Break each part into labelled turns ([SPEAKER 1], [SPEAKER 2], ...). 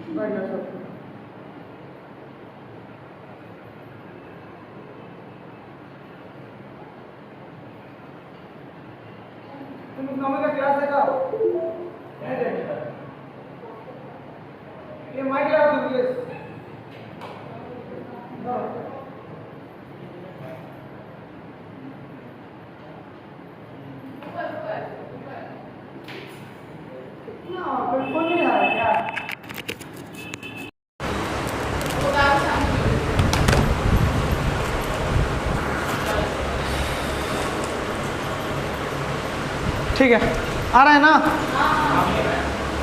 [SPEAKER 1] बढ़िया सब। तुम इकोनॉमी का क्लास लगाओ। ये माइक लगाओ तुम प्लीज। बिल्कुल नहीं आ रहा क्या? ठीक है, आ रहा है ना?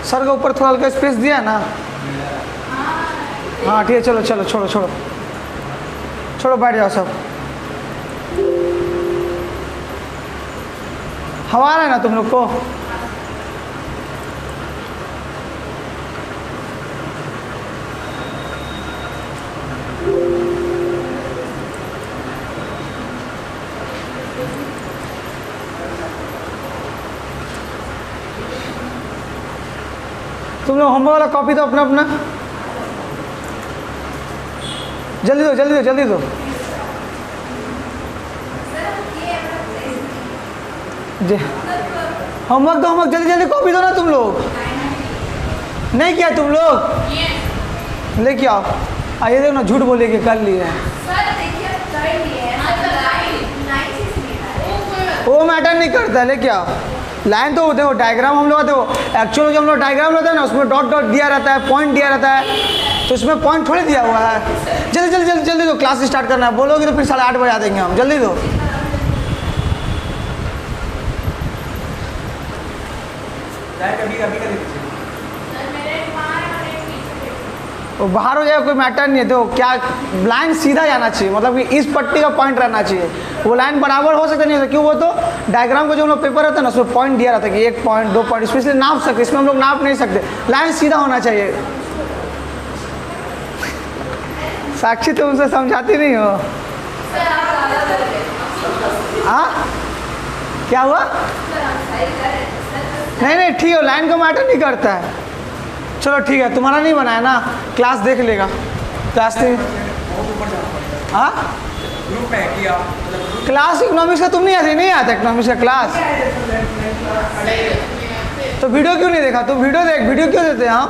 [SPEAKER 1] सर के ऊपर थोड़ा हल्का स्पेस दिया है ना? हाँ ठीक है, चलो चलो छोड़ो छोड़ो छोड़ो, बैठ जाओ सब। हवा आ रहा है ना तुम लोग को? तुम लोग होमवर्क वाला कॉपी दो अपना अपना, जल्दी दो जल्दी दो जल्दी दो। जी होमवर्क दो, होमवर्क जल्दी जल्दी कॉपी दो ना तुम लोग। नहीं किया तुम लोग? लेके आओ। आइए देखो ना, झूठ बोलिए कि कर लिए हैं। वो मैटर नहीं करता, लेके आओ। लाइन तो देखो, डायग्राम हम लोग देखो, एक्चुअल जो हम लोग डायग्राम लेते हैं ना, उसमें डॉट डॉट दिया रहता है, पॉइंट दिया रहता है, तो इसमें पॉइंट थोड़ी दिया हुआ है। जल्दी जल्दी जल्दी जल्दी दो, क्लास स्टार्ट करना है। बोलोगे तो फिर 8:30 बजा देंगे हम। जल्दी दो। वो बाहर हो जाए कोई मैटर नहीं है। देखो क्या, लाइन सीधा जाना चाहिए, मतलब कि इस पट्टी का पॉइंट रहना चाहिए। वो लाइन बराबर हो सकता नहीं होता, क्यों? वो तो डायग्राम का जो हम लोग पेपर रहता है ना, उसमें पॉइंट दिया रहता है कि 1 पॉइंट 2 पॉइंट, स्पेशली नाप सकते, इसमें हम लोग नाप नहीं सकते। लाइन सीधा होना चाहिए। साक्षी तुम उसे समझाती नहीं हो। हाँ क्या हुआ? नहीं नहीं ठीक है, लाइन का मैटर नहीं करता है। चलो ठीक है, तुम्हारा नहीं बनाया ना, क्लास देख लेगा। क्लास हाँ क्लास इकोनॉमिक्स का तुम नहीं आता इकोनॉमिक्स का क्लास? तो वीडियो क्यों नहीं देखा? तुम वीडियो देख, वीडियो क्यों देते हैं हम?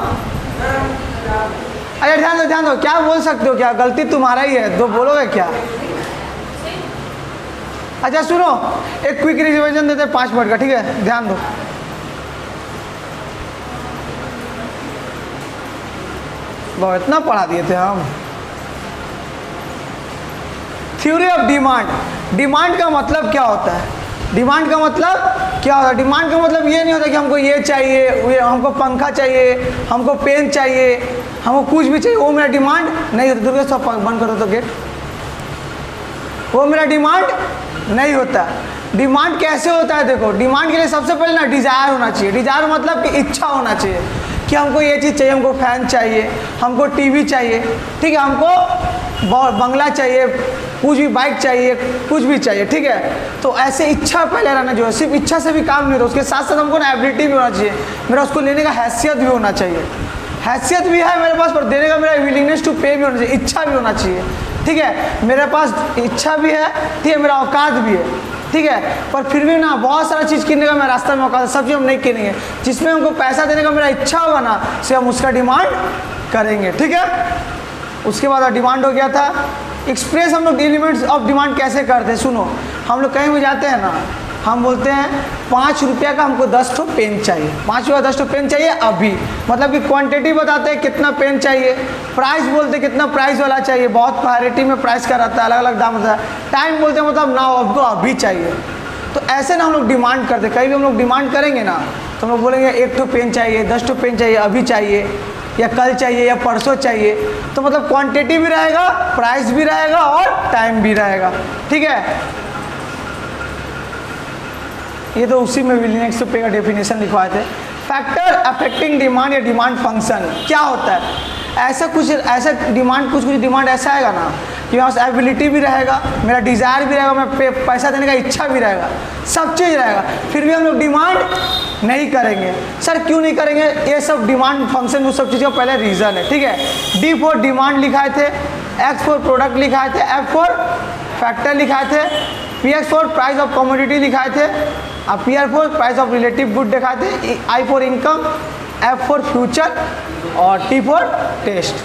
[SPEAKER 1] अरे ध्यान दो, क्या बोल सकते हो? क्या गलती तुम्हारा ही है, तो बोलोगे क्या? अच्छा सुनो, एक क्विक रिविजन देते हैं 5 मिनट का, ठीक है? ध्यान दो। बहुत इतना पढ़ा दिए थे हम। Theory of demand. डिमांड का मतलब क्या होता है? डिमांड का मतलब क्या होता है? डिमांड का मतलब ये नहीं होता कि हमको ये चाहिए, हमको पंखा चाहिए, हमको पेन चाहिए, हमको कुछ भी चाहिए, वो मेरा डिमांड नहीं होता। दुर्गा सब बंद करो तो गेट। वो मेरा डिमांड नहीं होता। डिमांड कैसे होता है? देखो, डिमांड के लिए सबसे पहले ना डिज़ायर होना चाहिए। डिज़ायर मतलब कि इच्छा होना चाहिए कि हमको ये चीज़ चाहिए, हमको फैन चाहिए, हमको टीवी चाहिए, ठीक है, हमको बंगला चाहिए, कुछ भी बाइक चाहिए, कुछ भी चाहिए, ठीक है। तो ऐसे इच्छा पहले रहना जो है, सिर्फ इच्छा से भी काम नहीं होता, उसके साथ साथ हमको ना एबिलिटी भी होना चाहिए, मेरा उसको लेने का हैसियत भी होना चाहिए। हैसियत भी है मेरे पास, पर देने का मेरा विलिंगनेस टू पे भी होना चाहिए, इच्छा भी होना चाहिए, ठीक है। मेरे पास इच्छा भी है, ठीक है, मेरा औकात भी है, ठीक है, पर फिर भी ना बहुत सारा चीज़ किनने का मेरा रास्ता में औकात है, सब चीज़ हम नहीं किनेंगे। जिसमें हमको पैसा देने का मेरा इच्छा होगा ना, से हम उसका डिमांड करेंगे, ठीक है। उसके बाद डिमांड हो गया था। एक्सप्रेस हम लोग एलिमेंट्स ऑफ डिमांड कैसे करते हैं? सुनो, हम लोग कहीं भी जाते हैं ना, हम बोलते हैं 5 रुपया का हमको 10 ठो पेन चाहिए, 5 रुपया 10 ठो पेन चाहिए अभी, मतलब कि क्वांटिटी बताते हैं कितना पेन चाहिए। प्राइस बोलते हैं कितना प्राइस वाला चाहिए, बहुत वैरायटी में प्राइस का रहता है, अलग अलग दाम होता है। टाइम बोलते हैं मतलब ना आपको अभी चाहिए। तो ऐसे ना हम लोग डिमांड करते हैं। कहीं भी हम लोग डिमांड करेंगे ना, तो हम लोग बोलेंगे 1 ठो पेन चाहिए, 10 ठो पेन चाहिए, अभी चाहिए, या कल चाहिए, या परसों चाहिए। तो मतलब क्वांटिटी भी रहेगा, प्राइस भी रहेगा और टाइम भी रहेगा, ठीक है। ये तो उसी में विलिंगनेस टू पे का डेफिनेशन लिखवाए थे। फैक्टर अफेक्टिंग डिमांड या डिमांड फंक्शन क्या होता है? ऐसा डिमांड कुछ डिमांड ऐसा आएगा ना, कि मेरे पास एबिलिटी भी रहेगा, मेरा डिज़ायर भी रहेगा, मैं पैसा देने का इच्छा भी रहेगा, सब चीज़ रहेगा, फिर भी हम लोग डिमांड नहीं करेंगे। सर क्यों नहीं करेंगे? ये सब डिमांड फंक्शन वो सब चीज़ों का पहले रीज़न है, ठीक है। डी फॉर डिमांड लिखाए थे, एक्स फॉर प्रोडक्ट लिखाए थे, एफ फॉर फैक्टर लिखाए थे, P X for price of commodity लिखाए थे, अब P R for price of relative good दिखाए थे, I for income, F for future और टी फॉर टेस्ट।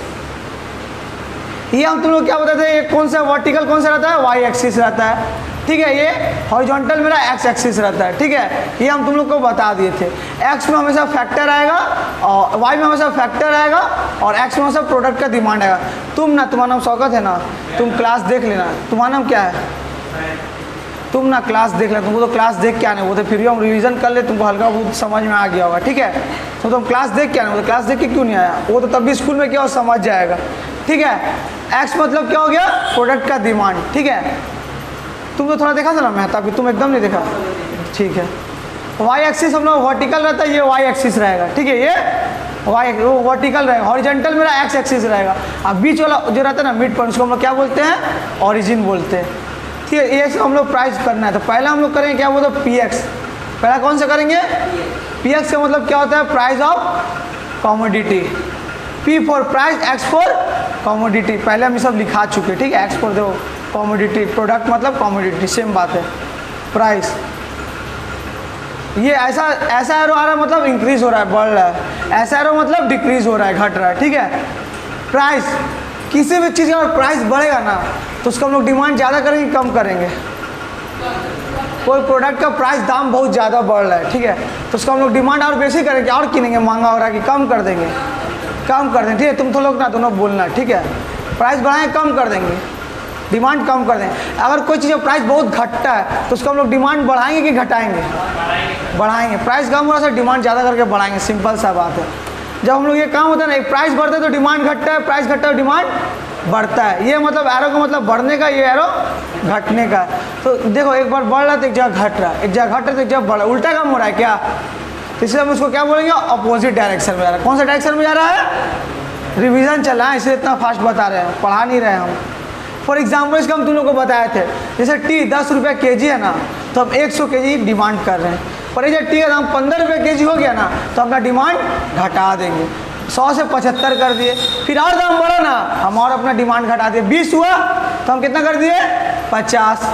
[SPEAKER 1] ये हम तुम लोग क्या बताते हैं, ये कौन सा वर्टिकल कौन सा रहता है, वाई एक्सिस रहता है, ठीक है। ये हॉरिजॉन्टल मेरा एक्स एक्सिस रहता है, ठीक है। ये हम तुम लोग को बता दिए थे। एक्स में हमेशा फैक्टर आएगा और वाई में हमेशा फैक्टर आएगा और एक्स में हमेशा प्रोडक्ट का डिमांड आएगा। तुम्हारा नाम शौकत है ना, तुम क्लास देख लेना। तुम्हारा नाम क्या है? तुम ना क्लास देख लेना, तुमको तो क्लास देख के आने, वो तो फिर भी हम रिवीजन कर ले, तुमको हल्का बहुत समझ में आ गया होगा, ठीक है। तो तुम क्लास देख के आने, वो तो क्लास देख के क्यों नहीं आया? वो तो तब भी स्कूल में क्या हो समझ जाएगा, ठीक है। एक्स मतलब क्या हो गया, प्रोडक्ट का डिमांड, ठीक है। तुम तो थोड़ा देखा था ना मेहता भी, तुम एकदम नहीं देखा, ठीक है। वाई एक्सिस हम लोग वर्टिकल रहता है, ये वाई एक्सिस रहेगा, ठीक है। ये वाई वो वर्टिकल रहेगा, हॉरिजॉन्टल मेरा एक्स एक्सिस रहेगा। अब बीच वाला जो रहता है ना मिड पॉइंट, उसको हम लोग क्या बोलते हैं, ओरिजिन बोलते हैं, ठीक है। ये हम लोग प्राइस करना है, तो पहला हम लोग करेंगे क्या बोलते हैं, पी एक्स। पहला कौन सा करेंगे, पी एक्स का मतलब क्या होता है, price of commodity. P for price, x for commodity, पहले हम ये सब लिखा चुके, ठीक है। एक्स फॉर दो कमोडिटी, प्रोडक्ट मतलब कमोडिटी, सेम बात है। प्राइस ये ऐसा एरो आ रहा है मतलब इंक्रीज हो रहा है, बढ़ रहा है, ऐसा एरो मतलब डिक्रीज हो रहा है, घट रहा है, ठीक है। प्राइस, किसी भी चीज़ का अगर प्राइस बढ़ेगा ना तो उसका हम लोग डिमांड ज़्यादा करेंगे कम करेंगे। कोई प्रोडक्ट का प्राइस दाम बहुत ज़्यादा बढ़ रहा है, ठीक है, तो उसका हम लोग डिमांड और बेसी करेंगे, और किनेंगे, महंगा हो रहा है कि कम कर देंगे, कम कर देंगे, ठीक है। तुम तो लोग ना दोनों बोलना, ठीक है। प्राइस बढ़ाएंगे कम कर देंगे, डिमांड कम कर देंगे। अगर कोई चीज़ का प्राइस बहुत घटता है तो उसका हम लोग डिमांड बढ़ाएंगे कि घटाएंगे, बढ़ाएंगे। प्राइस कम हो रहा है, डिमांड ज़्यादा करके बढ़ाएंगे, सिंपल सा बात है। जब हम लोग ये काम होता है ना, एक प्राइस बढ़ता है तो डिमांड घटता है, प्राइस घटता है डिमांड बढ़ता है। ये मतलब एरो का मतलब बढ़ने का, ये एरो घटने का। तो देखो एक बार बढ़ रहा है तो एक जगह घट रहा है, एक जगह घट रहा है तो एक जगह बढ़ रहा है, उल्टा काम हो रहा है क्या, तो इसलिए हम उसको क्या बोलेंगे, अपोजिट डायरेक्शन में जा रहा है। कौन सा डायरेक्शन में जा रहा है, रिवीजन चल रहा है, इसलिए इतना फास्ट बता रहे हैं, पढ़ा नहीं रहे हम। फॉर एग्जाम्पल इसका हम तुम लोग को बताए थे, जैसे टी 10 रुपये kg है ना, तो हम 100 kg डिमांड कर रहे हैं, पर ये टी का दाम 15 रुपये kg हो गया ना तो अपना डिमांड घटा देंगे, 100 से 75 कर दिए। फिर और दाम बढ़ा ना, हम और अपना डिमांड घटा दिए, 20 हुआ तो हम कितना कर दिए, 50,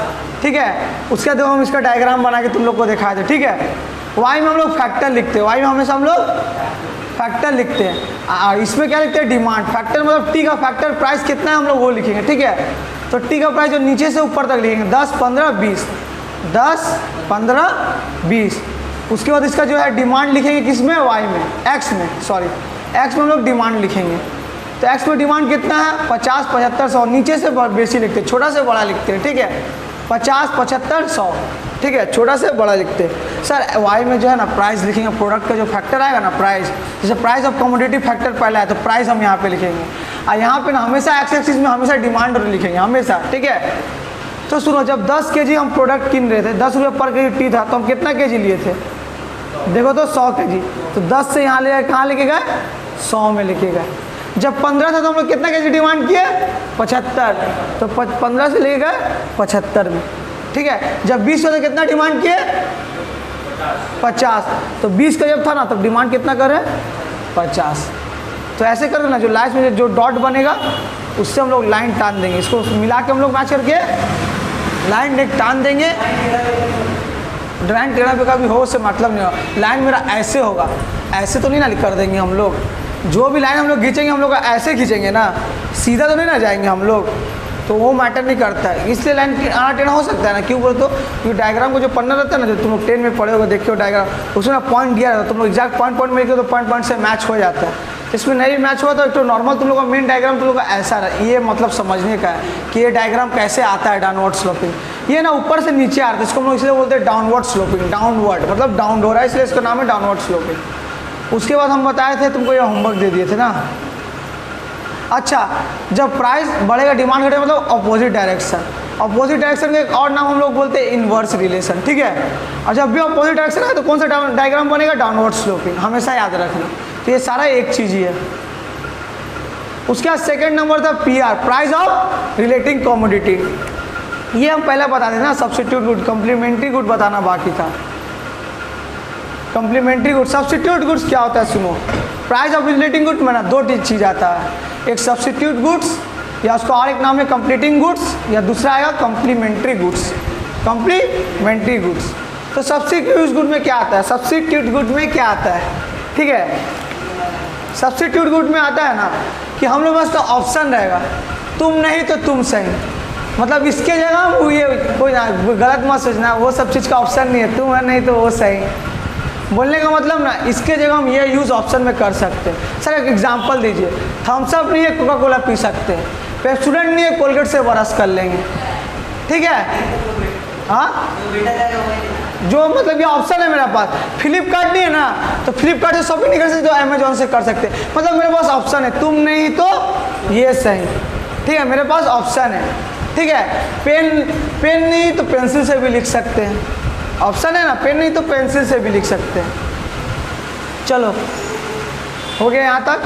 [SPEAKER 1] ठीक है। उसके बाद हम इसका डायग्राम बना के तुम लोग को दिखाए थे, ठीक है। वाई में हम लोग फैक्टर लिखते हैं, वाई में हमेशा हम लोग फैक्टर लिखते हैं, और इसमें क्या लिखते हैं, डिमांड। फैक्टर मतलब टी का फैक्टर प्राइस कितना है हम लोग वो लिखेंगे, ठीक है। तो टी का प्राइस जो नीचे से ऊपर तक लिखेंगे, 10, 15, 20, 10, 15, 20। उसके बाद इसका जो है डिमांड लिखेंगे किस में, वाई में, एक्स में, सॉरी एक्स में हम लोग डिमांड लिखेंगे। तो एक्स में डिमांड कितना है, 50, 75, 100, नीचे से बेसी लिखते हैं, छोटा से बड़ा लिखते हैं, ठीक है। 50, 75, 100, ठीक है, छोटा से बड़ा लिखते हैं। सर वाई में जो है ना प्राइस लिखेंगे, प्रोडक्ट का जो फैक्टर आएगा ना, प्राइस, जैसे प्राइस ऑफ कमोडिटी फैक्टर पहला है तो प्राइस हम यहाँ पे लिखेंगे, और यहाँ पे ना हमेशा एक्स एक्सिस में हमेशा डिमांड लिखेंगे हमेशा, ठीक है। तो सुनो, जब 10 kg हम प्रोडक्ट किन रहे थे, 10 रुपये पर kg टी था, तो हम कितना kg लिए थे, देखो तो 100 kg, तो 10 से यहाँ ले कहाँ लेके गए, 100 में लेके गए। जब 15 था तो हम लोग कितना kg डिमांड किए, 75, तो 15 से लेके गए 75 में, ठीक है। जब 20 था तो कितना डिमांड किए, 50, तो 20 का जब था ना तब डिमांड कितना करे, 50। तो ऐसे कर देना, जो लास्ट में जो डॉट बनेगा उससे हम लोग लाइन टान देंगे, इसको मिला के हम लोग मैच करके लाइन एक टान देंगे। लाइन टेढ़ा पे कभी हो से मतलब नहीं होगा, लाइन मेरा ऐसे होगा, ऐसे तो नहीं ना कर देंगे हम लोग, जो भी लाइन हम लोग खींचेंगे हम लोग ऐसे खींचेंगे ना, सीधा तो नहीं ना जाएंगे हम लोग, तो वो मैटर नहीं करता है। इसलिए लाइन आना टेढ़ा हो सकता है ना, क्यों बोलते हो, क्योंकि डायग्राम को जो पढ़ना रहता है ना, जो तुम लोग 10 में पढ़े होगे, देखिए डायग्राम, उसमें ना पॉइंट दिया रहता है, तुम लोग एग्जैक्ट पॉइंट में लिखे तो पॉइंट से मैच हो जाता है। इसमें नहीं मैच हुआ तो एक तो नॉर्मल तुम लोग का मेन डायग्राम तुम लोग का ऐसा है, ये मतलब समझने का है कि ये डायग्राम कैसे आता है, डाउनवर्ड स्लोपिंग। ये ना ऊपर से नीचे आता है, इसको हम लोग इसलिए बोलते हैं डाउनवर्ड स्लोपिंग, डाउनवर्ड मतलब डाउन हो रहा है, इसलिए इसका नाम है डाउनवर्ड स्लोपिंग। उसके बाद हम बताए थे तुमको, ये होमवर्क दे दिए थे ना। अच्छा, जब प्राइस बढ़ेगा डिमांड घटेगा मतलब अपोजिट डायरेक्शन, अपोजिट डायरेक्शन का एक और नाम हम लोग बोलते हैं इनवर्स रिलेशन, ठीक है। और जब भी अपोजिट डायरेक्शन है तो कौन सा डायग्राम बनेगा, डाउनवर्ड स्लोपिंग, हमेशा याद रखना। तो ये सारा एक चीज़ ही है। उसके बाद सेकंड नंबर था PR, price of relating commodity. ये हम पहले बता देना, सब्स्टिट्यूट गुड, कम्प्लीमेंट्री गुड बताना बाकी था। कम्प्लीमेंट्री गुड, सब्स्टिट्यूट गुड्स क्या होता है सुनो। प्राइस ऑफ रिलेटिंग गुड में ना दो चीज़ आता है, एक सब्स्टिट्यूट गुड्स या उसका और एक नाम है कंप्लीटिंग गुड्स, या दूसरा आएगा कम्प्लीमेंट्री गुड्स। कम्प्लीमेंट्री गुड्स, तो सब्स्टिट्यूट गुड में क्या आता है, सब्स्टिट्यूट गुड में क्या आता है, ठीक है। सब्स्टिट्यूट गुड में आता है ना कि हम लोग पास तो ऑप्शन रहेगा, तुम नहीं तो तुम सही, मतलब इसके जगह वो ये कोई ना गलत मत सोचना, वो सब चीज़ का ऑप्शन नहीं है, तुम है नहीं तो वो सही। बोलने का मतलब ना इसके जगह हम ये यूज़ ऑप्शन में कर सकते हैं। सर एक एग्जांपल दीजिए, थम्स अप नहीं है कोका कोला पी सकते हैं, पेप्सोडेंट नहीं है कोलगेट से ब्रश कर लेंगे, ठीक है। हाँ जो मतलब ये ऑप्शन है मेरे पास। फ्लिपकार्ट नहीं है ना तो फ्लिपकार्ट से शॉपिंग नहीं कर सकते, तो अमेजोन से कर सकते, मतलब मेरे पास ऑप्शन है, तुम नहीं तो ये सही, ठीक है, मेरे पास ऑप्शन है, ठीक है। पेन नहीं तो पेंसिल से भी लिख सकते हैं, ऑप्शन है ना, पेन नहीं तो पेंसिल से भी लिख सकते हैं। चलो हो गया यहाँ तक।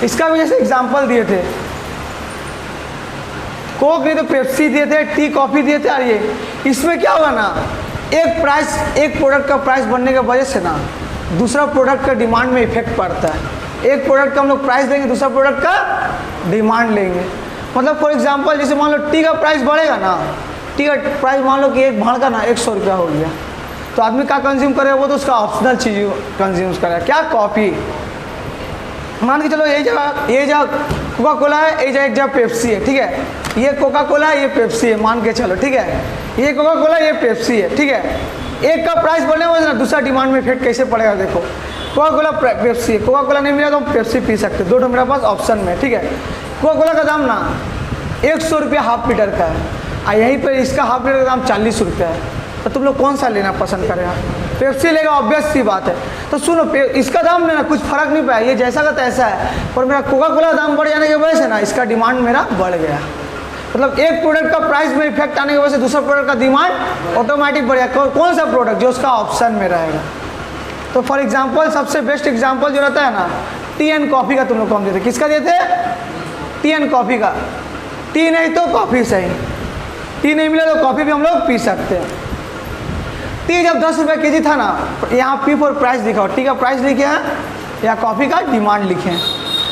[SPEAKER 1] इसका भी जैसे एग्जाम्पल दिए थे, कोक नहीं तो पेप्सी दिए थे, टी कॉफ़ी दिए थे। और ये इसमें क्या होगा ना, एक प्रोडक्ट का प्राइस बढ़ने की वजह से ना दूसरा प्रोडक्ट का डिमांड में इफेक्ट पड़ता है। एक प्रोडक्ट का हम लोग प्राइस देंगे, दूसरा प्रोडक्ट का डिमांड लेंगे। मतलब फॉर एग्जांपल जैसे मान लो टी का प्राइस बढ़ेगा ना, टी का प्राइस मान लो कि एक भाड़ का ना 100 रुपया हो गया, तो आदमी क्या कंज्यूम करेगा, वो तो उसका ऑप्शनल चीज़ कंज्यूम करेगा, क्या कॉफ़ी। मान के चलो ये जगह कोका कोला है, ये जगह पेप्सी है, ठीक है। ये कोका कोला है, ये पेप्सी है, मान के चलो, ठीक है। ये कोका कोला, ये पेप्सी है, ठीक है। एक का प्राइस बढ़ने की वजह से ना दूसरा डिमांड में इफेक्ट कैसे पड़ेगा, देखो कोका कोला पेप्सी है, कोका कोला नहीं मिला तो हम पेप्सी पी सकते, दो मेरे पास ऑप्शन में, ठीक है। कोका कोला का दाम ना 100 रुपया हाफ लीटर का है, और यहीं पर इसका हाफ लीटर का दाम 40 रुपया है, तो तुम लोग कौन सा लेना पसंद करेगा, पेप्सी लेगा, ऑब्वियस सी बात है। तो सुनो इसका दाम में ना कुछ फर्क नहीं पाया, ये जैसा का तैसा है, पर मेरा कोका कोला दाम बढ़ जाने की वजह से ना इसका डिमांड मेरा बढ़ गया। मतलब एक प्रोडक्ट का प्राइस में इफेक्ट आने की वजह से दूसरा प्रोडक्ट का डिमांड ऑटोमेटिक बढ़ गया। कौन सा प्रोडक्ट, जो उसका ऑप्शन में रहेगा। तो फॉर एग्जांपल सबसे बेस्ट एग्जांपल जो रहता है ना, टी एंड कॉफ़ी का तुम लोग कौन देते, किसका देते, टी एंड कॉफ़ी का। टी नहीं तो कॉफ़ी सही, टी नहीं मिला तो कॉफ़ी भी हम लोग पी सकते हैं। टी जब 10 रुपये के जी था ना, यहाँ पी फॉर प्राइस लिखा हो, टी का प्राइस लिखे हैं या कॉफ़ी का डिमांड लिखे हैं,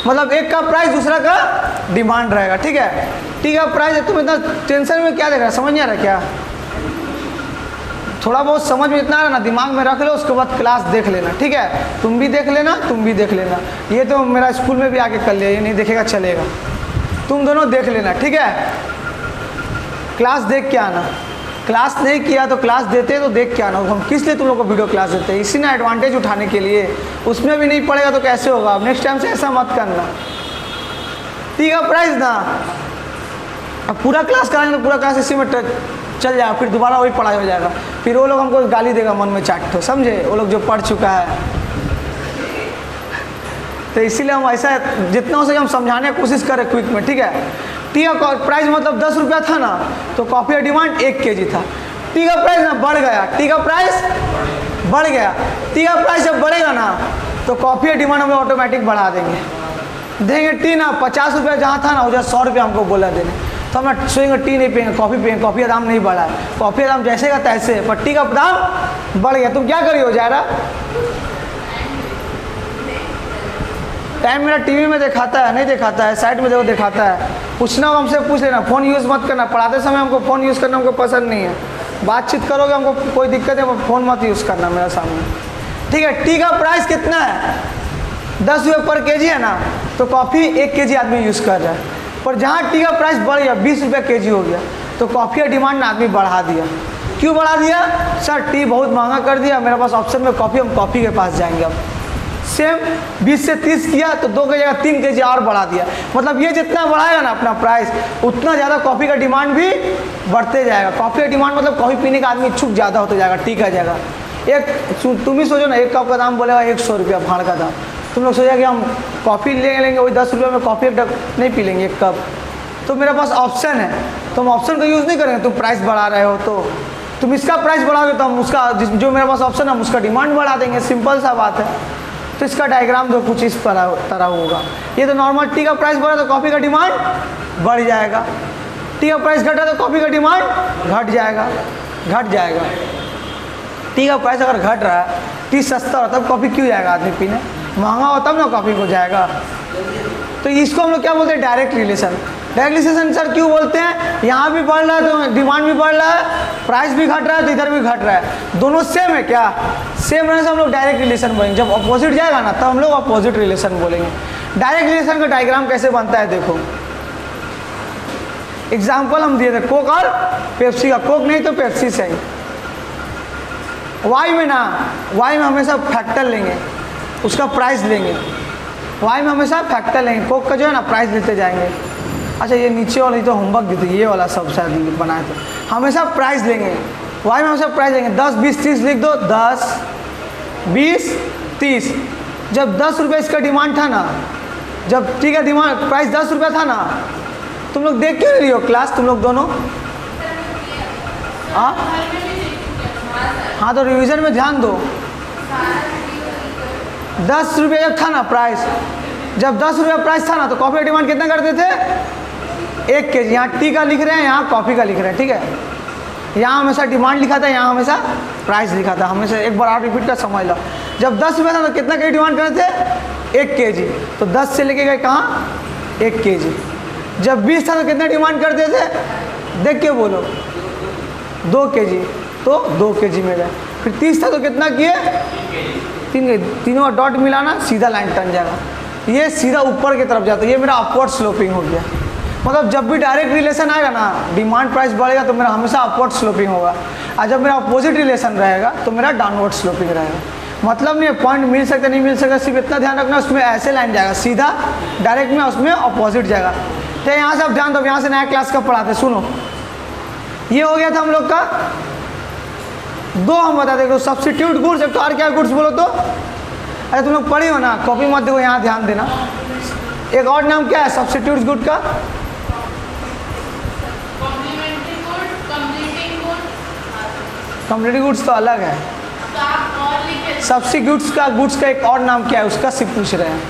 [SPEAKER 1] मतलब एक का प्राइस दूसरा का डिमांड रहेगा, ठीक है। टी का प्राइस है, तुम इतना टेंशन में क्या देख रहा है, समझ नहीं आ रहा क्या, थोड़ा बहुत समझ में इतना आ रहा ना, दिमाग में रख लो, उसके बाद क्लास देख लेना, ठीक है। तुम भी देख लेना, तुम भी देख लेना, ये तो मेरा स्कूल में भी आके कर लिया, ये नहीं देखेगा चलेगा, तुम दोनों देख लेना, ठीक है। क्लास देख के आना, क्लास नहीं किया तो क्लास देते तो देख के आना। हम किस लिए तुम लोग को वीडियो क्लास देते हैं, इसी ने एडवांटेज उठाने के लिए, उसमें भी नहीं पड़ेगा तो कैसे होगा। अब नेक्स्ट टाइम से ऐसा मत करना। टी का प्राइस ना, अब पूरा क्लास कराएंगे तो पूरा क्लास इसी में चल जाएगा, फिर दोबारा वही पढ़ाई हो जाएगा, फिर वो लोग हमको गाली देगा मन में चाट, तो समझे, वो लोग जो पढ़ चुका है। तो इसीलिए हम ऐसा जितना हो सके हम समझाने की कोशिश करें क्विक में, ठीक है। टी का प्राइस मतलब 10 रुपया था ना, तो कॉफ़ी का डिमांड 1 kg था, टी का प्राइस ना बढ़ गया, टी का प्राइस बढ़ गया, टी का प्राइस जब बढ़ेगा ना तो कॉफ़ी का डिमांड हम ऑटोमेटिक बढ़ा देंगे। टी ना 50 रुपया जहाँ था ना, उधर 100 रुपया हमको बोला देने, तो हम सोचेंगे टी नहीं पियेंगे, कॉफ़ी पियेंगे, कॉफ़ी का दाम नहीं बढ़ा है, कॉफ़ी का दाम जैसे का तैसे, पर टी का दाम बढ़ गया। तुम क्या करिए जा रहा, टाइम मेरा टीवी में दिखाता है, नहीं दिखाता है, साइड में देखो दिखाता है, पूछना हो हमसे पूछ लेना, फ़ोन यूज़ मत करना, पढ़ाते समय हमको फ़ोन यूज़ करना हमको पसंद नहीं है, बातचीत करोगे हमको कोई दिक्कत है, फ़ोन मत यूज़ करना मेरा सामने, ठीक है। टी का प्राइस कितना है, 10 रुपये पर kg है ना, तो कॉफ़ी 1 kg आदमी यूज़ कर रहा है, पर जहाँ टी का प्राइस बढ़ गया 20 रुपये kg हो गया, तो कॉफ़ी का डिमांड आदमी बढ़ा दिया। क्यों बढ़ा दिया, सर टी बहुत महंगा कर दिया, मेरे पास ऑप्शन में कॉफ़ी, हम कॉफ़ी के पास जाएंगे। अब सेम 20 से 30 किया तो 2 की जगह 3 kg और बढ़ा दिया, मतलब ये जितना बढ़ाएगा ना अपना प्राइस, उतना ज़्यादा कॉफ़ी का डिमांड भी बढ़ते जाएगा। कॉफ़ी का डिमांड मतलब कॉफ़ी पीने का आदमी इच्छुक ज़्यादा होता जाएगा टी का जगह। एक तुम ही सोचो ना, एक कप का दाम बोलेगा 100 रुपया भाड़ का दाम, तुम लोग सोचा कि हम कॉफ़ी लेंगे वही 10 रुपये में कॉफ़ी एक नहीं पी लेंगे एक कप, तो मेरे पास ऑप्शन है, तो हम ऑप्शन का यूज़ नहीं करेंगे। तुम प्राइस बढ़ा रहे हो तो तुम इसका प्राइस बढ़ाओगे तो हम उसका जो मेरे पास ऑप्शन है हम उसका डिमांड बढ़ा देंगे, सिंपल सा बात है। तो इसका डायग्राम दो कुछ इस तरह होगा। ये तो नॉर्मल टी का प्राइस बढ़ा तो कॉफ़ी का डिमांड बढ़ जाएगा, टी का प्राइस घटा तो कॉफ़ी का डिमांड घट जाएगा। टी का प्राइस अगर घट रहा है, टी सस्ता होता तब कॉफ़ी क्यों जाएगा आदमी पीने, महंगा हो तब ना कॉफ़ी को जाएगा। तो इसको हम लोग क्या बोलते हैं, direct relation. Direct relation sir क्यों बोलते हैं, यहाँ भी बढ़ रहा है तो डिमांड भी बढ़ रहा है, प्राइस भी घट रहा है तो इधर भी घट रहा है, दोनों सेम है क्या, सेम रहने से हम लोग डायरेक्ट रिलेशन बोलेंगे। जब अपोजिट जाएगा ना तब हम लोग अपोजिट रिलेशन बोलेंगे। डायरेक्ट रिलेशन का डायग्राम कैसे बनता है देखो, एग्जाम्पल हम दिए थे कोक और पेप्सी का, कोक नहीं तो पेप्सी से ही। वाई में हमेशा फैक्टर लेंगे, उसका प्राइस लेंगे, वाई में हमेशा फैक्टर लेंगे, कोक का जो है ना प्राइस लेते जाएंगे। अच्छा ये नीचे वाली तो होमवर्क दी थी, ये वाला सब शायद बनाए थे, हमेशा प्राइस लेंगे, वाई में हमेशा प्राइस लेंगे। 10 20 30 लिख दो, 10 20 30। जब 10 रुपये इसका डिमांड था ना, जब टी का डिमांड प्राइस 10 रुपये था ना, तुम लोग देख क्यों नहीं रही हो क्लास तुम लोग दोनों? हाँ तो रिवीजन में ध्यान दो। 10 रुपये जब था ना प्राइस, जब 10 रुपये प्राइस था ना तो कॉफ़ी का डिमांड कितना करते थे, 1 kg। यहाँ टी का लिख रहे हैं, यहाँ कॉफ़ी का लिख रहे हैं, ठीक है। यहाँ हमेशा डिमांड लिखा था, यहाँ हमेशा प्राइस लिखा था, हमेशा एक बार आप रिपीट कर समझ लो। जब 10 रुपये था तो कितना के डिमांड करते थे, 1 kg, तो 10 से लेके गए कहाँ, 1 kg। जब 20 था तो कितना डिमांड करते थे, देख के बोलो, 2 kg, तो 2 kg में गए। फिर 30 था तो कितना किए, 3 तीनों का डॉट मिलाना, सीधा लाइन टर्न जाएगा, ये सीधा ऊपर की तरफ जाता है, ये मेरा अपवर्ड स्लोपिंग हो गया। मतलब जब भी डायरेक्ट रिलेशन आएगा ना, डिमांड प्राइस बढ़ेगा तो मेरा हमेशा अपवर्ड स्लोपिंग होगा, और जब मेरा अपोजिट रिलेशन रहेगा तो मेरा डाउनवर्ड स्लोपिंग रहेगा। मतलब नहीं पॉइंट मिल सकता नहीं मिल सकता, सिर्फ इतना ध्यान रखना, उसमें ऐसे लाइन जाएगा सीधा डायरेक्ट में, उसमें अपोजिट जाएगा। तो यहाँ से आप ध्यान दो, यहाँ से नया क्लास का पढ़ाते, सुनो। ये हो गया था हम लोग का, दो हम बताते हैं, सब्स्टिट्यूट गुड्स, एक तो और क्या गुड्स बोलो तो, अरे तुम लोग पढ़ी हो ना, कॉपी मत देखो, यहाँ ध्यान देना। एक और नाम क्या है सब्स्टिट्यूट गुड का, कंप्लीटिंग गुड्स तो अलग है। सब्स्टिट्यूट्स का गुड्स का एक और नाम क्या है, उसका सिर्फ पूछ रहे हैं।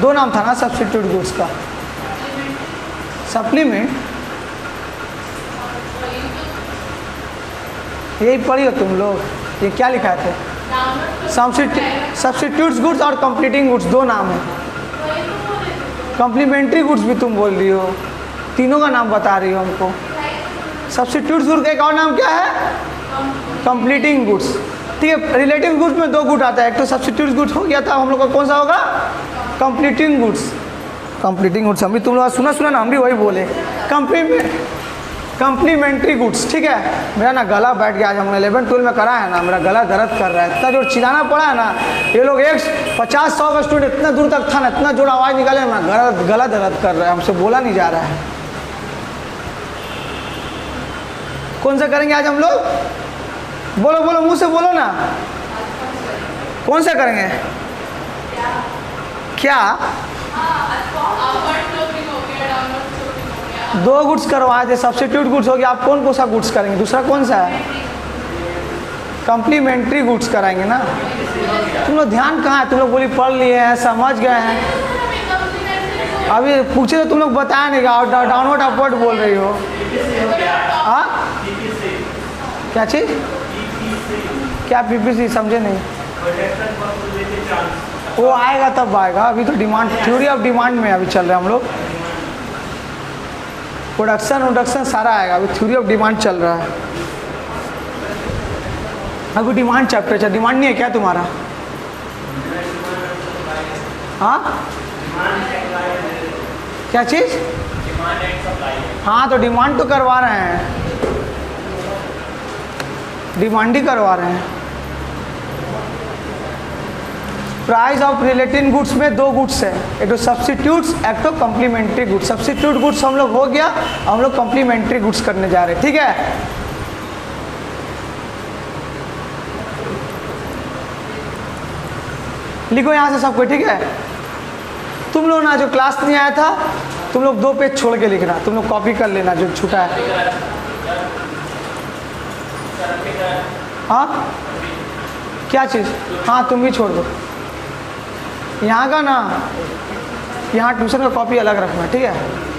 [SPEAKER 1] 2 नाम था ना सब्स्टिट्यूट गुड्स का, सप्लीमेंट, यही पढ़ी हो तुम लोग, ये क्या लिखा थे, सब्स्टिट्यूट्स गुड्स और कंप्लीटिंग गुड्स 2 नाम है। कम्प्लीमेंट्री गुड्स भी तुम बोल रही हो, तीनों का नाम बता रही हो हमको। सब्स्टिट्यूट्स गुड्स का एक और नाम क्या है, कंप्लीटिंग गुड्स, ठीक है। रिलेटिव गुड्स में 2 गुड आता है, एक तो सब्स्टिट्यूट गुड्स हो गया था हम लोग का, कौन सा होगा, कंप्लीटिंग गुड्स। कंप्लीटिंग गुड्स हम भी तुम लोग सुना ना, हम भी वही बोले, कंप्लीमेंट्री गुड्स, ठीक है। मेरा ना गला बैठ गया, आज हमने 11 12 में करा है ना, मेरा गला दर्द कर रहा है, इतना जोर चिल्लाना पड़ा है ना, ये लोग 50-100 का स्टूडेंट इतना दूर तक था ना, इतना जोर आवाज़ निकाले ना, गला दर्द कर रहा है, हमसे बोला नहीं जा रहा है। कौन सा करेंगे आज हम लोग, बोलो बोलो, मुंह से बोलो ना, कौन सा करेंगे, क्या 2 गुड्स करवाए थे, सब्स्टिट्यूट गुड्स हो गया, आप कौन सा गुड्स करेंगे, दूसरा कौन सा है, कंप्लीमेंट्री गुड्स कराएंगे ना। तुम लोग ध्यान कहाँ है, तुम लोग बोली पढ़ लिए हैं, समझ गए हैं, अभी पूछे तो तुम लोग बताया नहीं, डाउनवर्ड अपवर्ड बोल रही हो। हाँ क्या चीज़, क्या पीपीसी, समझे नहीं, वो आएगा तब आएगा, अभी तो डिमांड, थ्योरी ऑफ डिमांड में अभी चल रहे हैं हम लोग, प्रोडक्शन सारा आएगा, अभी थ्योरी ऑफ डिमांड चल रहा है, अभी डिमांड चैप्टर चल, डिमांड नहीं है क्या तुम्हारा, हाँ क्या चीज़, हाँ तो डिमांड तो करवा रहे हैं, डिमांड ही करवा रहे हैं। प्राइस ऑफ रिलेटिव गुड्स में 2 गुड्स है, एक तो सब्स्टिट्यूट्स, एक तो कम्प्लीमेंट्री गुड्स। सब्स्टिट्यूट गुड्स हम लोग हो गया, हम लोग कम्प्लीमेंट्री गुड्स करने जा रहे हैं, ठीक है। लिखो यहाँ से सबको, ठीक है। तुम लोग ना जो क्लास नहीं आया था, तुम लोग 2 पेज छोड़ के लिखना, तुम लोग कॉपी कर लेना जो छूटा है। हाँ क्या चीज़, हाँ तुम भी छोड़ दो, यहाँ का ना, यहाँ ट्यूशन का कॉपी अलग रखना, ठीक है।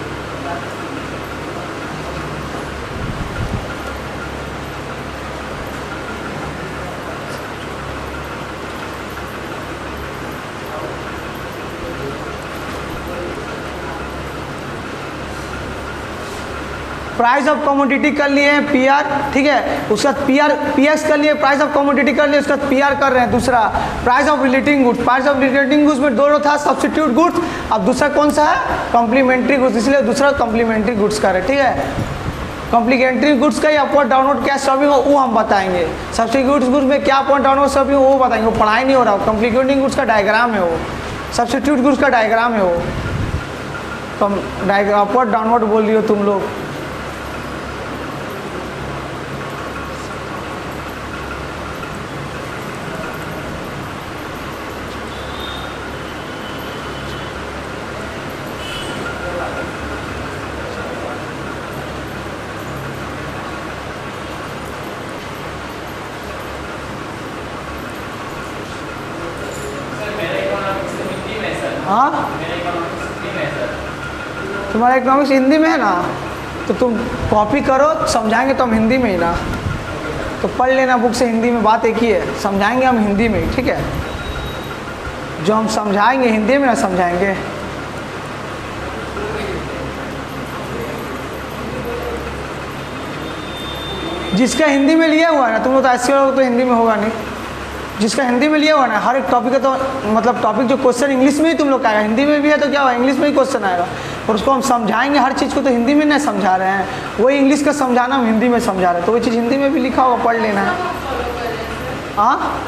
[SPEAKER 1] प्राइस ऑफ कमोडिटी कर लिए हैं पीआर, ठीक है। उसके बाद पीएक्स कर लिए, प्राइस ऑफ कमोडिटी कर लिए, उसके बाद पीआर कर रहे हैं। दूसरा price of relating goods, price of relating goods में दोनों था, सब्स्टिट्यूट गुड्स। अब दूसरा कौन सा है, कॉम्प्लीमेंट्री गुड्स, इसलिए दूसरा कॉम्प्लीमेंट्री गुड्स का है, ठीक है। कॉम्प्लीमेंट्री गुड्स का ही अपवर्ड डाउनवर्ड क्या शॉपिंग हो वो हम बताएंगे। सब्स्टिट्यूट गुड्स में क्या अपवर्ड डाउनवर्ड शॉपिंग हो वो बताएंगे, वो पढ़ाई नहीं हो रहा। कॉम्प्लीमेंट्री गुड्स का डायग्राम है वो, सब्स्टिट्यूट गुड्स का डायग्राम है वो। अपवर्ड डाउनवर्ड बोल रही हो तुम लोग। हाँ, तुम्हारा इकोनॉमिक्स हिंदी में है ना, तो तुम कॉपी करो, समझाएंगे तो हम हिंदी में ही ना, तो पढ़ लेना बुक से। हिंदी में बात एक ही है, समझाएंगे हम हिंदी में ही, ठीक है। जो हम समझाएंगे हिंदी में ना समझाएंगे। जिसका हिंदी में लिया हुआ है ना, तुम लोग तो ऐसे लोग तो हिंदी में होगा नहीं। जिसका हिंदी में लिया हुआ ना, हर एक टॉपिक का तो मतलब टॉपिक जो क्वेश्चन इंग्लिश में ही तुम लोग का आएगा, हिंदी में भी है तो क्या हुआ, इंग्लिश में ही क्वेश्चन आएगा। और उसको हम समझाएंगे, हर चीज़ को तो हिंदी में नहीं समझा रहे हैं, वही इंग्लिश का समझाना हम हिंदी में समझा रहे हैं, तो वही चीज़ हिंदी में भी लिखा होगा, पढ़ लेना है। हाँ,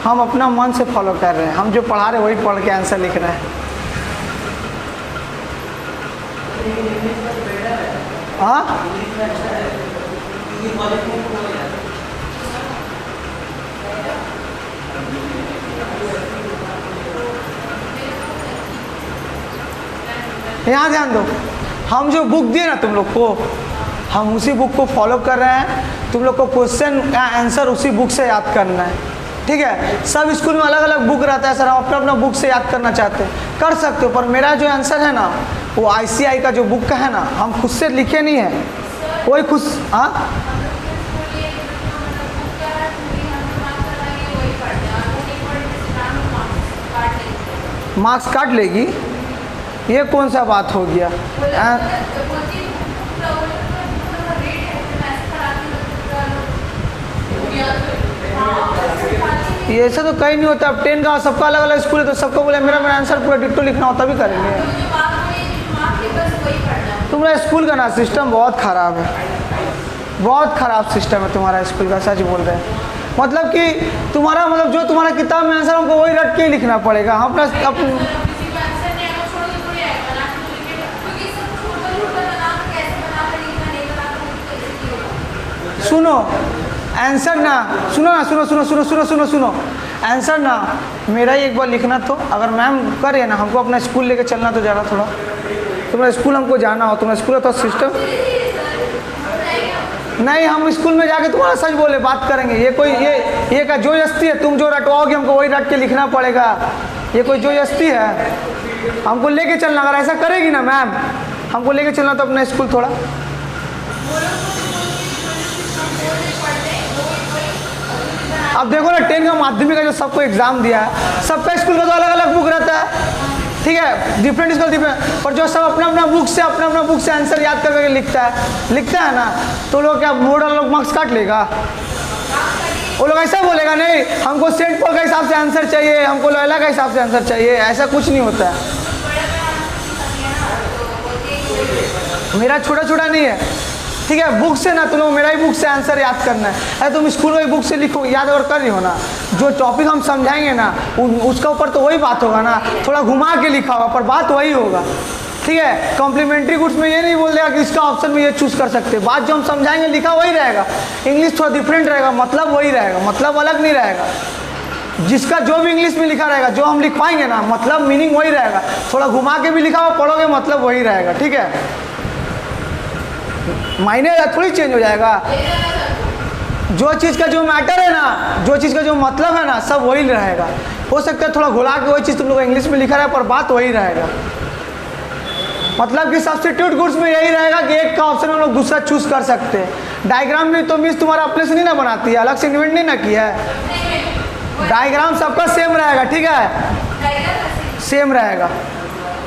[SPEAKER 1] हम अपना मन से फॉलो कर रहे हैं, हम जो पढ़ा रहे हैं वही पढ़ के आंसर लिख रहे हैं। हाँ, यहाँ ध्यान दो, हम जो बुक दिए ना तुम लोग को, हम उसी बुक को फॉलो कर रहे हैं। तुम लोग को क्वेश्चन या आंसर उसी बुक से याद करना है, ठीक है। सब स्कूल में अलग अलग बुक रहता है, सर हम अपना अपना बुक से याद करना चाहते हैं, कर सकते हो, पर मेरा जो आंसर है ना वो आईसीआई का जो बुक का है ना, हम खुद से लिखे नहीं है, वही खुद। हाँ, मार्क्स काट लेगी, ये कौन सा बात हो गया। ये ऐसा तो कहीं नहीं होता। अब 10 का सबका अलग अलग स्कूल है, तो सबको बोले मेरा आंसर पूरा डिट्टो लिखना होता भी करेंगे। तुम्हारा स्कूल का ना सिस्टम बहुत ख़राब है, बहुत ख़राब सिस्टम है तुम्हारा स्कूल का, सच बोल रहे हैं। मतलब कि तुम्हारा मतलब जो तुम्हारा किताब में आंसर हमको वही रट के ही लिखना पड़ेगा। हम अपना सुनो आंसर ना, सुनो ना, सुनो सुनो सुनो सुनो सुनो सुनो आंसर ना मेरा ही एक बार लिखना। तो अगर मैम करे ना हमको अपना स्कूल लेके चलना, तो ज़्यादा थोड़ा तुम्हारा स्कूल हमको जाना हो, तुम्हारा स्कूल का तो सिस्टम नहीं, हम स्कूल में जाके तुम्हारा सच बोले बात करेंगे। ये कोई ये का जोजस्ती है, तुम जो रटवाओगे हमको वही रट के लिखना पड़ेगा, ये कोई जोजस्ती है। हमको लेके चलना, अगर ऐसा करेगी ना मैम हमको लेके चलना तो अपना स्कूल थोड़ा। अब देखो ना 10 का माध्यमिक का जो सबको एग्जाम दिया है, सबका स्कूल का तो अलग अलग बुक रहता है, ठीक है, डिफरेंट स्कूल डिफरेंट, पर जो सब अपना अपना बुक से आंसर याद करके लिखता है ना, तो लोग क्या मॉडल लोग मार्क्स काट लेगा। वो लोग ऐसा बोलेगा नहीं हमको सेंट पॉल का हिसाब से आंसर चाहिए, हमको लोयला का हिसाब से आंसर चाहिए, ऐसा कुछ नहीं होता है। मेरा छोटा छोटा नहीं है, ठीक है, बुक से ना तुम लोग मेरा ही बुक से आंसर याद करना है। अरे तुम स्कूल में बुक से लिखो, याद और कर रही हो ना, जो टॉपिक हम समझाएंगे ना उसका ऊपर तो वही बात होगा ना, थोड़ा घुमा के लिखा होगा पर बात वही होगा, ठीक है। कॉम्प्लीमेंट्री गुड्स में ये नहीं बोल देगा कि इसका ऑप्शन में ये चूज़ कर सकते, बात जो हम समझाएंगे लिखा वही रहेगा, इंग्लिश थोड़ा डिफरेंट रहेगा, मतलब वही रहेगा, मतलब अलग नहीं रहेगा। जिसका जो भी इंग्लिश में लिखा रहेगा, जो हम लिखवाएंगे ना मतलब मीनिंग वही रहेगा, थोड़ा घुमा के भी लिखा हुआ पढ़ोगे मतलब वही रहेगा, ठीक है। मायने थोड़ी चेंज हो जाएगा, जो चीज़ का जो मैटर है ना, जो चीज़ का जो मतलब है ना सब वही रहेगा, हो सकता है थोड़ा घुला के वही चीज़ तुम लोग इंग्लिश में लिखा रहा है पर बात वही रहेगा। मतलब कि सब्स्टिट्यूट गुड्स में यही रहेगा कि एक का ऑप्शन हम लोग दूसरा चूज कर सकते हैं। डायग्राम भी तो मिस तुम्हारा अपने से नहीं ना बनाती है, अलग से इन्वेंट नहीं ना किया है। डायग्राम सबका सेम रहेगा, ठीक है, सेम रहेगा।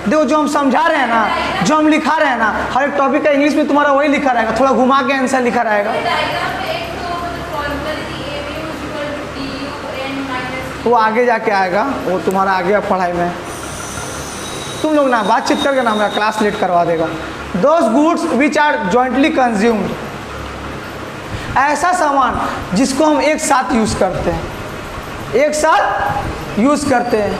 [SPEAKER 1] देखो जो हम समझा रहे हैं ना, जो हम लिखा रहे हैं ना, हर एक टॉपिक का इंग्लिश में तुम्हारा वही लिखा रहेगा, थोड़ा घुमा के आंसर लिखा रहेगा। वो आगे जाके आएगा, वो तुम्हारा आगे पढ़ाई में। तुम लोग ना बातचीत करके ना हमारा क्लास लेट करवा देगा। Those goods which are jointly consumed, ऐसा सामान जिसको हम एक साथ यूज़ करते हैं, एक साथ यूज़ करते हैं,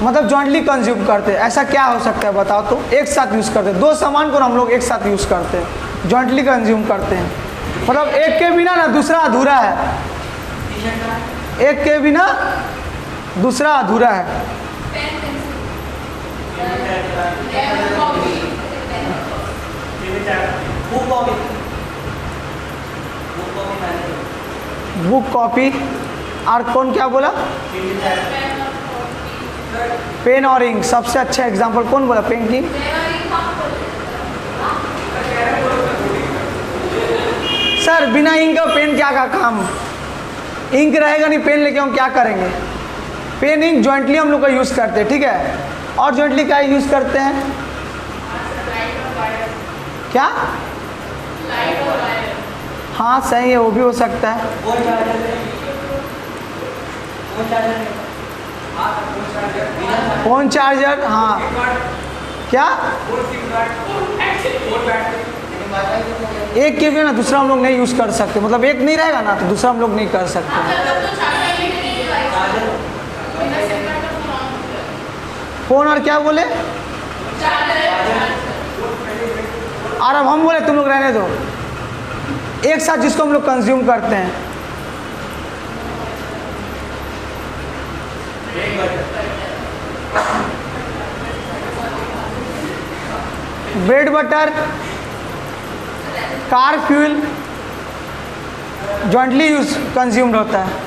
[SPEAKER 1] मतलब जॉइंटली कंज्यूम करते हैं। ऐसा क्या हो सकता है बताओ तो? एक साथ यूज़ करते हैं, दो सामान को हम लोग एक साथ यूज़ करते हैं, जॉइंटली कंज्यूम करते हैं। मतलब एक के बिना ना दूसरा अधूरा है, एक के बिना दूसरा अधूरा है। बुक कॉपी और कौन क्या बोला? पेन और इंक। सबसे अच्छा एग्जांपल कौन बोला? पेन की। सर बिना इंक का पेन क्या का काम? इंक रहेगा नहीं, पेन लेके हम क्या करेंगे? पेन इंक जॉइंटली हम लोग का यूज़ करते हैं, ठीक है। और जॉइंटली क्या यूज़ करते हैं? क्या? हाँ सही है, वो भी हो सकता है। फोन चार्जर, हाँ। क्या? एक के बिना दूसरा हम लोग नहीं यूज़ कर सकते, मतलब एक नहीं रहेगा ना तो दूसरा हम लोग नहीं कर सकते। फोन और क्या बोले? और अब हम बोले तुम लोग रहने दो, एक साथ जिसको हम लोग कंज्यूम करते हैं। Bread butter, car fuel jointly use consumed होता है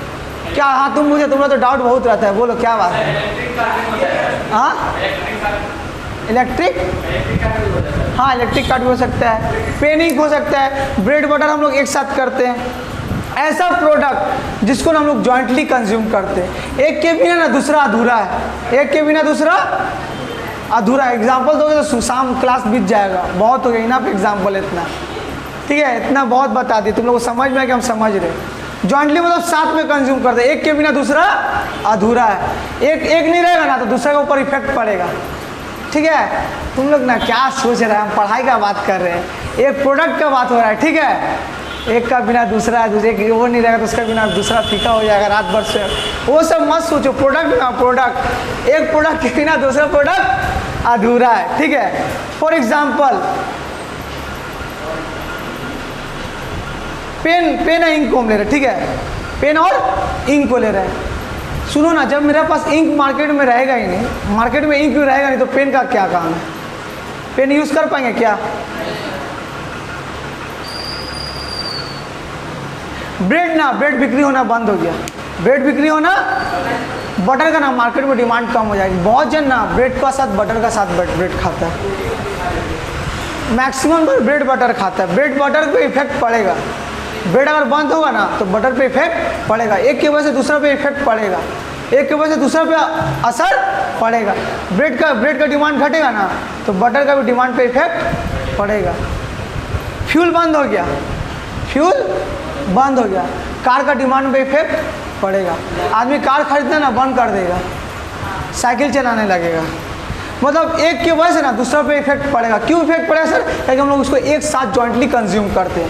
[SPEAKER 1] क्या? हाँ तुम मुझे, तुम्हारा तो डाउट बहुत रहता है, बोलो क्या बात है? हाँ इलेक्ट्रिक, हाँ इलेक्ट्रिक कार्ड भी हो सकता है, पेनिंग हो सकता है, ब्रेड बटर हम लोग एक साथ करते हैं। ऐसा प्रोडक्ट जिसको हम लोग जॉइंटली कंज्यूम करते हैं, एक के बिना ना दूसरा अधूरा है, एक के बिना दूसरा अधूरा। एग्जाम्पल दोगे तो शाम क्लास बीत जाएगा, बहुत हो गया, इनफ एग्जाम्पल इतना, ठीक है, इतना बहुत बता दिए तुम लोग को, समझ में है कि हम समझ रहे। जॉइंटली मतलब साथ में कंज्यूम करते हैं, एक के बिना दूसरा अधूरा है। एक नहीं रहेगा ना तो दूसरे के ऊपर इफेक्ट पड़ेगा, ठीक है। तुम लोग ना क्या सोच रहे हैं, हम पढ़ाई का बात कर रहे हैं, एक प्रोडक्ट का बात हो रहा है, ठीक है। एक का बिना दूसरा, दूसरे वो नहीं रहेगा तो उसका बिना दूसरा फीका हो जाएगा रात भर से, वो सब मत सोचो। प्रोडक्ट ना प्रोडक्ट, एक प्रोडक्ट के बिना दूसरा प्रोडक्ट अधूरा है, ठीक है। फॉर एग्जाम्पल पेन है, इंक को हम ले रहे हैं, ठीक है, पेन और इंक को ले रहे हैं। सुनो ना, जब मेरे पास इंक मार्केट में रहेगा ही नहीं, मार्केट में इंक रहेगा नहीं तो पेन का क्या काम है? पेन यूज़ कर पाएंगे क्या? ब्रेड बिक्री होना बंद हो गया, ब्रेड बिक्री होना, बटर का ना मार्केट में डिमांड कम हो जाएगी। बहुत जन ना ब्रेड का साथ बटर का साथ ब्रेड खाता है, मैक्सिमम ब्रेड बटर खाता है। ब्रेड बटर पे इफेक्ट पड़ेगा, ब्रेड अगर बंद होगा ना तो बटर पे इफेक्ट पड़ेगा, एक के वजह से दूसरा पे इफेक्ट पड़ेगा, एक के वजह से दूसरा पे असर पड़ेगा। ब्रेड का डिमांड घटेगा ना तो बटर का भी डिमांड पे इफेक्ट पड़ेगा। फ्यूल बंद हो गया, फ्यूल बंद हो गया, कार का डिमांड पे इफेक्ट पड़ेगा। आदमी कार खरीदना ना बंद कर देगा, साइकिल चलाने लगेगा। मतलब एक की वजह से ना दूसरा पे इफेक्ट पड़ेगा। क्यों इफेक्ट पड़ेगा सर? क्योंकि हम लोग उसको एक साथ जॉइंटली कंज्यूम करते हैं,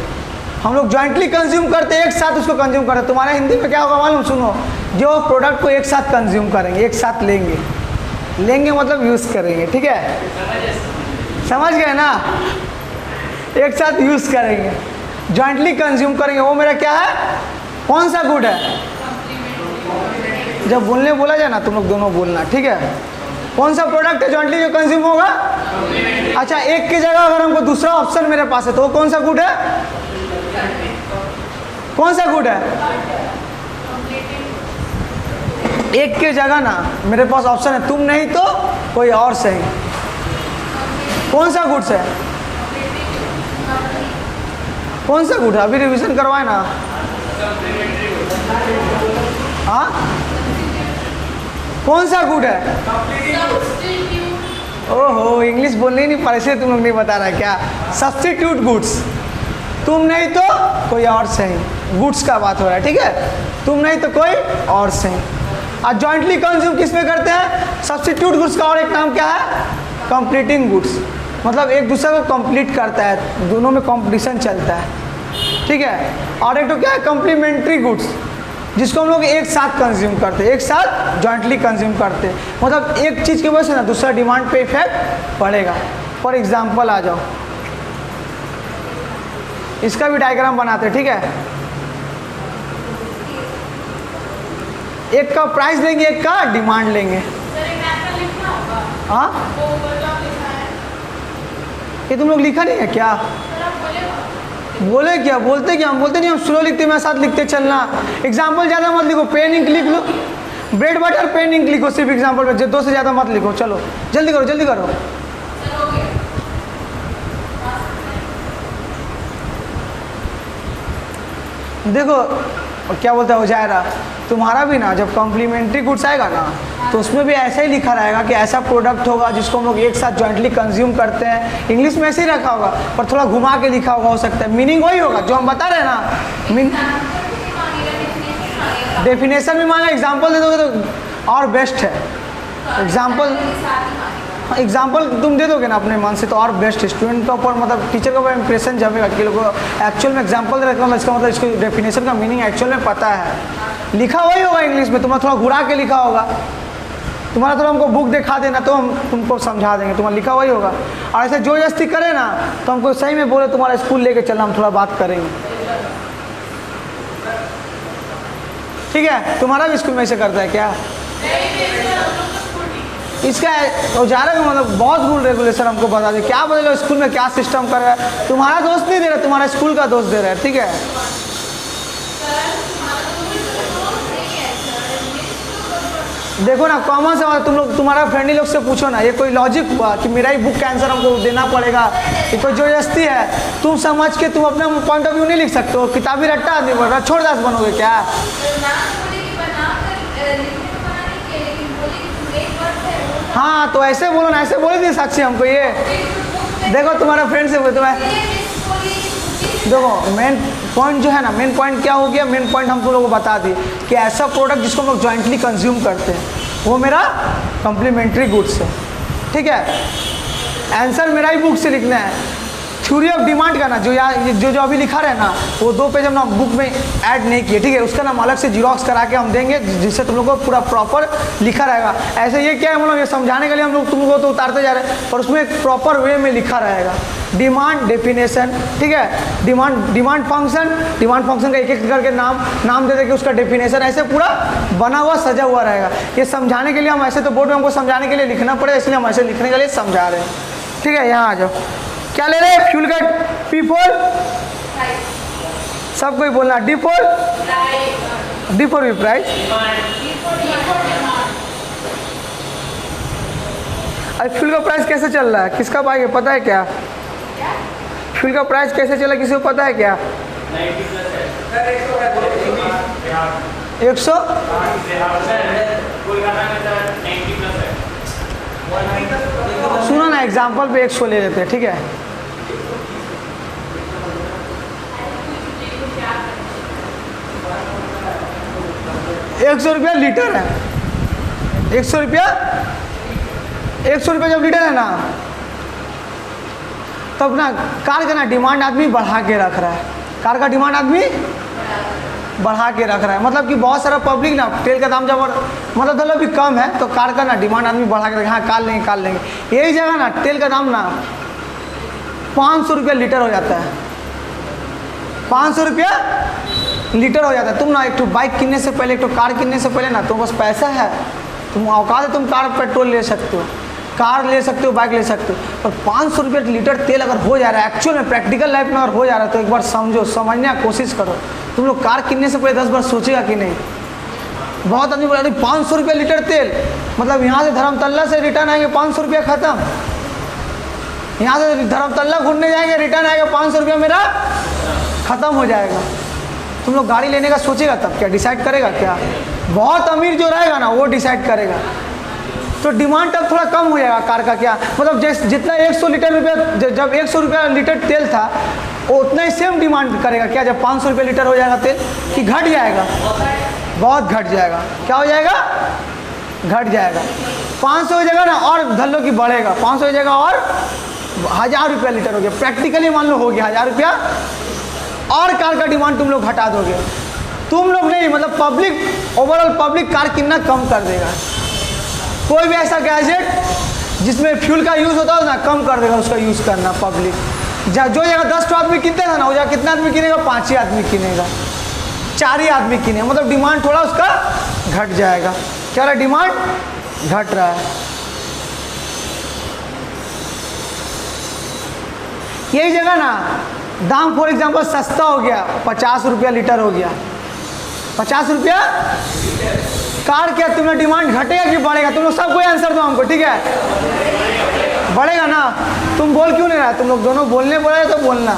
[SPEAKER 1] हम लोग जॉइंटली कंज्यूम करते हैं, एक साथ उसको कंज्यूम करते हैं। तुम्हारे हिंदी में क्या होगा मालूम? सुनो, जो प्रोडक्ट को एक साथ कंज्यूम करेंगे, एक साथ लेंगे मतलब यूज़ करेंगे, ठीक है, समझ गए ना? एक साथ यूज़ करेंगे, जॉइंटली कंज्यूम करेंगे, वो मेरा क्या है? कौन सा गुड है? जब बोलने बोला जाए ना तुम लोग दोनों बोलना, ठीक है। कौन सा प्रोडक्ट है जॉइंटली जो कंज्यूम होगा? अच्छा, एक की जगह अगर हमको दूसरा ऑप्शन मेरे पास है तो वो कौन सा गुड है? कौन सा गुड है? एक के जगह ना मेरे पास ऑप्शन है तुम नहीं तो कोई और सही। कौन सा गुड्स है? कौन सा गुड है? अभी रिवीजन करवाए ना। हाँ, कौन सा गुड है? ओहो, इंग्लिश बोलने ही नहीं पा, इसलिए तुम लोग नहीं बता रहा क्या? Substitute goods. तुम नहीं तो कोई और सही, गुड्स का बात हो रहा है, ठीक है? तुम नहीं तो कोई और सही। और जॉइंटली कंज्यूम किस में करते हैं? सब्स्टिट्यूट गुड्स का और एक नाम क्या है? Completing goods. मतलब एक दूसरे को कंप्लीट करता है, दोनों में कंपटीशन चलता है, ठीक है? और एक तो क्या है? कम्प्लीमेंट्री गुड्स, जिसको हम लोग एक साथ कंज्यूम करते हैं, एक साथ जॉइंटली कंज्यूम करते हैं। मतलब एक चीज़ की वजह से ना दूसरा डिमांड पे इफेक्ट पड़ेगा। फॉर एग्जाम्पल आ जाओ, इसका भी डायग्राम बनाते हैं, ठीक है? एक का प्राइस लेंगे, एक का डिमांड लेंगे। हाँ, ये तुम लोग लिखा नहीं है क्या? बोले क्या? बोलते क्या? हम बोलते नहीं, हम स्लो लिखते, मेरे साथ लिखते चलना। एग्जाम्पल ज़्यादा मत लिखो, पेन इंक लिख लो, ब्रेड बटर पेन इंक लिखो सिर्फ एग्जाम्पल में, 2 से ज़्यादा मत लिखो। चलो जल्दी करो, जल्दी करो। देखो क्या बोलता है उजायरा, तुम्हारा भी ना जब कॉम्प्लीमेंट्री गुड्स आएगा ना तो उसमें भी ऐसा ही लिखा रहेगा कि ऐसा प्रोडक्ट होगा जिसको हम लोग एक साथ जॉइंटली कंज्यूम करते हैं। इंग्लिश में ऐसे ही रखा होगा पर थोड़ा घुमा के लिखा होगा, हो सकता है मीनिंग वही होगा जो हम बता रहे हैं ना। डेफिनेशन भी मांगा, एग्जाम्पल दे दोगे तो और बेस्ट है। एग्जाम्पल तुम दे दोगे ना अपने मन से तो और बेस्ट है। स्टूडेंट का ऊपर मतलब टीचर का ऊपर इंप्रेशन जमेगा कि लोगों को एक्चुअल में एग्जाम्पल दे रखा है, इसका मतलब इसको डेफिनेशन का मीनिंग एक्चुअल में पता है। लिखा वही होगा इंग्लिश में, तुम्हारा थोड़ा घुरा के लिखा होगा। तुम्हारा थोड़ा हमको बुक दिखा देना तो हम तुमको समझा देंगे, तुम्हारा लिखा वही होगा। और ऐसे जो जस्ती करे ना तो हमको सही में बोले तुम्हारा स्कूल लेके चलना, हम थोड़ा बात करेंगे, ठीक है? तुम्हारा भी स्कूल में ऐसे करता है क्या? इसका उजारा का मतलब बहुत रूल रेगुलेशन हमको बता दे, क्या बदलो स्कूल में क्या सिस्टम कर रहा है। तुम्हारा दोस्त नहीं दे रहा, तुम्हारा स्कूल का दोस्त दे रहा है, ठीक है? देखो ना कॉमन से तुम लोग तुम्हारा फ्रेंडली लोग से पूछो ना, ये कोई लॉजिक हुआ कि मेरा ही बुक का आंसर हमको देना पड़ेगा? ये कोई जोजस्ती है? तुम समझ के तुम अपना पॉइंट ऑफ व्यू नहीं लिख सकते हो, किताबी रट्टा आदमी बोल रहा, छोड़ दास बनोगे क्या? हाँ तो ऐसे बोलो ना, ऐसे बोले थी साक्षी हमको ये। देखो तुम्हारा फ्रेंड से तुम्हें देखो मेन पॉइंट जो है ना, मेन पॉइंट क्या हो गया? मेन पॉइंट हम तुम लोगों को बता दिए कि ऐसा प्रोडक्ट जिसको हम लोग जॉइंटली कंज्यूम करते हैं वो मेरा कम्प्लीमेंट्री गुड्स है, ठीक है? आंसर मेरा ही बुक से लिखना है। थ्योरी ऑफ डिमांड का ना जो जो अभी लिखा रहे ना वो 2 पेज हम ना बुक में ऐड नहीं किए, ठीक है? उसका नाम अलग से जीरोक्स करा के हम देंगे जिससे तुम लोगों को पूरा प्रॉपर लिखा रहेगा। ऐसे ये क्या है, हम लोग ये समझाने के लिए हम लोग तुम लोगों को तो उतारते जा रहे हैं, पर उसमें एक प्रॉपर वे में लिखा रहेगा। डिमांड डेफिनेशन, ठीक है? डिमांड फंक्शन का एक करके नाम दे देंगे, उसका डेफिनेशन ऐसे पूरा बना हुआ सजा हुआ रहेगा। ये समझाने के लिए हम ऐसे तो बोर्ड में हमको समझाने के लिए लिखना पड़ेगा, इसलिए हम ऐसे लिखने के लिए समझा रहे हैं, ठीक है? यहाँ आ जाओ, क्या ले रहे हैं? फ्यूल का P4 सब कोई बोलना, D4 भी प्राइस। अरे फ्यूल का प्राइस कैसे चल रहा है, किसका भाई पता है क्या? फ्यूल का प्राइस कैसे चला किसी को पता है क्या? 100 सुनो ना, एग्जाम्पल पे 100 ले लेते हैं, ठीक है? ₹100 लीटर है, 100 रुपया जब लीटर है ना तब ना कार का ना डिमांड आदमी बढ़ा के रख रहा है, कार का डिमांड आदमी बढ़ा के रख रहा है। मतलब कि बहुत सारा पब्लिक ना तेल का दाम जब मतलब भी कम है तो कार का ना डिमांड आदमी बढ़ा के रखे, हाँ कार लेंगे। यही जगह ना तेल का दाम ना 500 रुपया लीटर हो जाता है, 500 रुपया लीटर हो जाता है। तुम ना एक तो बाइक किनने से पहले, एक तो कार किनने से पहले ना तुम बस पैसा है, तुम औकात है, तुम कार पेट्रोल ले सकते हो, कार ले सकते हो, बाइक ले सकते हो, पर 500 रुपये लीटर तेल अगर हो जा रहा है एक्चुअल में प्रैक्टिकल लाइफ में अगर हो जा रहा है तो एक बार समझो, समझने की कोशिश करो। तुम लोग कार किनने से पहले 10 बार सोचेगा कि नहीं? बहुत आदमी बोला 500 रुपये लीटर तेल, मतलब यहाँ से धर्मतल्ला से रिटर्न आएंगे 500 रुपया ख़त्म। यहाँ से धर्मतल्ला घूमने जाएंगे, रिटर्न आएगा 500 रुपया मेरा ख़त्म हो जाएगा। तुम लोग गाड़ी लेने का सोचेगा तब क्या डिसाइड करेगा क्या? बहुत अमीर जो रहेगा ना वो डिसाइड करेगा। तो डिमांड तब थोड़ा कम हो जाएगा कार का। क्या मतलब जितना 100 लीटर रुपया, जब 100 रुपया लीटर तेल था वो उतना ही सेम डिमांड करेगा क्या जब 500 रुपये लीटर हो जाएगा तेल, कि घट जाएगा? बहुत घट जाएगा। क्या हो जाएगा? घट जाएगा। 500 हो जाएगा ना, और धर लो कि बढ़ेगा, 500 हो जाएगा और 1000 रुपया लीटर हो गया। प्रैक्टिकली मान लो हो गया 1000 रुपया, और कार का डिमांड तुम लोग घटा दोगे। तुम लोग नहीं, मतलब पब्लिक, ओवरऑल पब्लिक कार कितना कम कर देगा। कोई भी ऐसा गैजेट जिसमें फ्यूल का यूज़ होता है ना, कम कर देगा उसका यूज़ करना पब्लिक। जो जगह 10 आदमी किनते थे ना, वो जगह कितना आदमी किनेगा? 5 ही आदमी किनेगा, 4 ही आदमी किनेगा। मतलब डिमांड थोड़ा उसका घट जाएगा। क्या रहा? डिमांड घट रहा है। यही जगह ना दाम फॉर एग्जाम्पल सस्ता हो गया, 50 रुपया लीटर हो गया, 50 रुपया कार। क्या तुमने डिमांड घटेगा कि बढ़ेगा? तुम लोग सब कोई आंसर दो हमको, ठीक है? बढ़ेगा ना। तुम बोल क्यों नहीं रहा? तुम लोग दोनों बोलने बोले तो बोलना।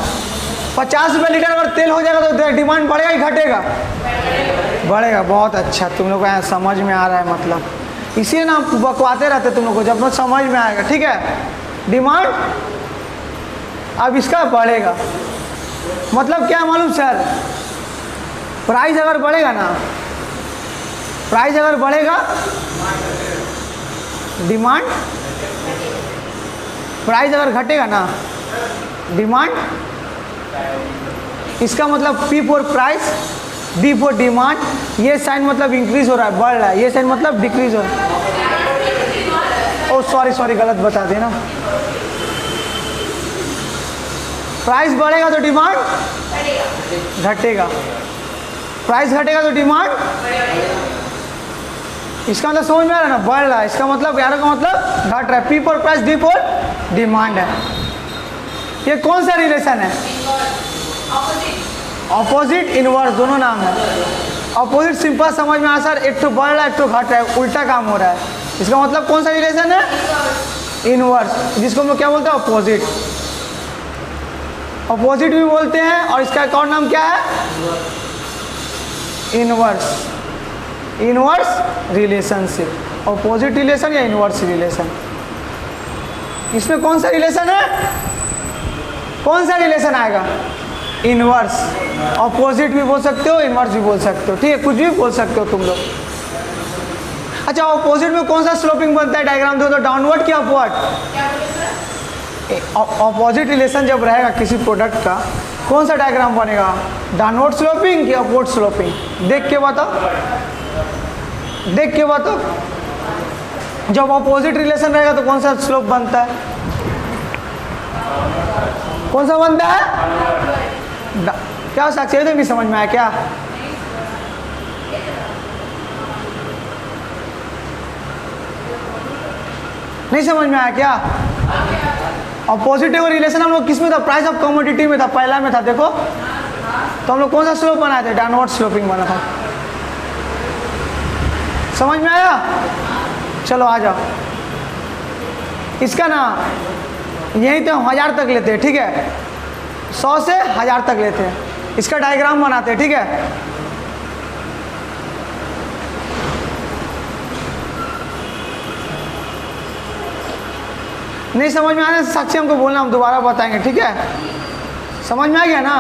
[SPEAKER 1] 50 रुपये लीटर अगर तेल हो जाएगा तो डिमांड बढ़ेगा कि घटेगा? बढ़ेगा। बहुत अच्छा, तुम लोग को समझ में आ रहा है। मतलब इसीलिए ना बकवाते रहते तुम लोग को, जब समझ में आएगा, ठीक है? डिमांड अब इसका बढ़ेगा, मतलब क्या मालूम सर? प्राइस अगर बढ़ेगा ना, प्राइस अगर बढ़ेगा डिमांड, प्राइस अगर घटेगा ना डिमांड। इसका मतलब P for price, D for demand. ये साइन मतलब इंक्रीज हो रहा है, बढ़ रहा है। ये साइन मतलब डिक्रीज हो रहा है। ओ सॉरी गलत बता देना। प्राइस बढ़ेगा तो डिमांड घटेगा, प्राइस घटेगा तो डिमांड। इसका मतलब समझ में आ रहा है ना? बढ़ रहा है। इसका मतलब यार का मतलब घट रहा है। P for price, D for demand है। ये कौन सा रिलेशन है? ऑपोजिट इनवर्स, दोनों नाम है। ऑपोजिट सिंपल समझ में आ सर, एक तो बढ़ रहा है एक तो घट रहा है, उल्टा काम हो रहा है। इसका मतलब कौन सा रिलेशन है? इनवर्स, जिसको हम लोग क्या बोलते हैं? ऑपोजिट। ऑपोजिट भी बोलते हैं। और इसका एक और नाम क्या है? Inverse. Inverse relationship, opposite relation या इनवर्स रिलेशन। इसमें कौन सा रिलेशन है? कौन सा रिलेशन आएगा? इनवर्स। ऑपोजिट भी बोल सकते हो, इनवर्स भी बोल सकते हो, ठीक है? कुछ भी बोल सकते हो तुम लोग। अच्छा, ऑपोजिट में कौन सा स्लोपिंग बनता है? डायग्राम दो तो, डाउनवर्ड क्या अपवर्ड? ऑपोजिट रिलेशन जब रहेगा किसी प्रोडक्ट का, कौन सा डायग्राम बनेगा? डाउनवर्ड स्लोपिंग कि अपवर्ड स्लोपिंग? देख के बताओ, देख के बताओ। जब ऑपोजिट रिलेशन रहेगा तो कौन सा स्लोप बनता है? कौन सा बनता है? क्या साक्षी तो नहीं समझ में आया क्या? नहीं समझ में आया क्या? ऑपोजिट रिलेशन हम लोग किस में था? प्राइस ऑफ कमोडिटी में था, पहला में था। देखो तो हम लोग कौन सा स्लोप बनाए थे? डाउनवर्ड स्लोपिंग बना था। समझ में आया? चलो आ जाओ। इसका ना यहीं तो 1000 तक लेते हैं, ठीक है? 100 से 1000 तक लेते हैं। इसका डायग्राम बनाते हैं, ठीक है? नहीं समझ में आने साक्षी हमको बोलना, हम दोबारा बताएंगे, ठीक है? समझ में आ गया ना?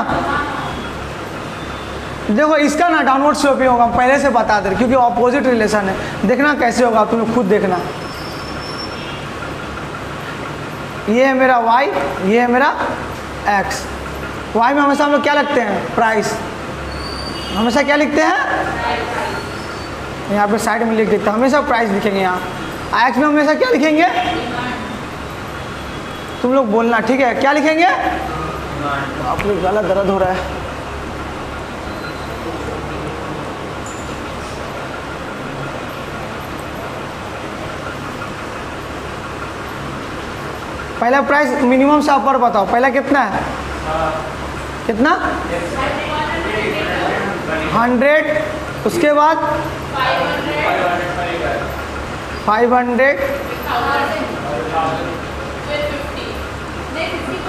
[SPEAKER 1] देखो इसका ना डाउनवर्ड स्लोपिंग होगा, हम पहले से बता दे, क्योंकि ऑपोजिट रिलेशन है। देखना कैसे होगा, तुम लोग खुद देखना। ये है मेरा y, ये है मेरा x। y में हमेशा हम लोग क्या लिखते हैं? प्राइस। हमेशा क्या लिखते हैं? यहाँ पे साइड में लिख देते हैं, हमेशा प्राइस लिखेंगे। यहाँ x में हमेशा क्या लिखेंगे? तुम लोग बोलना, ठीक है? क्या लिखेंगे? आप लोग गला दर्द हो रहा है। पहला प्राइस मिनिमम से अपर बताओ, पहला कितना है? कितना? 100। उसके बाद 500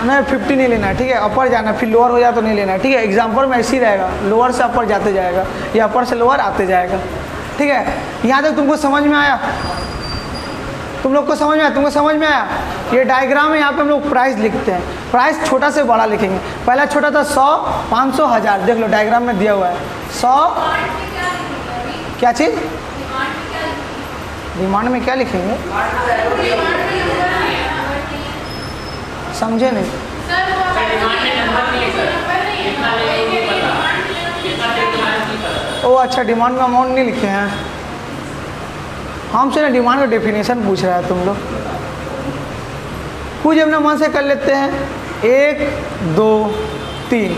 [SPEAKER 1] नहीं 50 नहीं लेना है, ठीक है। अपर जाना, फिर लोअर हो जाए तो नहीं लेना है, ठीक है। एग्जाम्पल में ऐसे ही रहेगा, लोअर से अपर जाते जाएगा या अपर से लोअर आते जाएगा, ठीक है। यहाँ तक तुमको समझ में आया? तुम लोग को समझ में आया? तुमको समझ में आया? ये डायग्राम है, यहाँ पे हम लोग प्राइस लिखते हैं। प्राइस छोटा से बड़ा लिखेंगे। पहला छोटा था 100, 500, 1000। देख लो डायग्राम में दिया हुआ है 100। क्या चीज़? डिमांड में क्या लिखेंगे? समझे नहीं? ओ अच्छा, डिमांड में अमाउंट नहीं लिखे हैं। हमसे ना डिमांड का डेफिनेशन पूछ रहा है तुम लोग। कुछ अपना मन से कर लेते हैं, 1 2 3।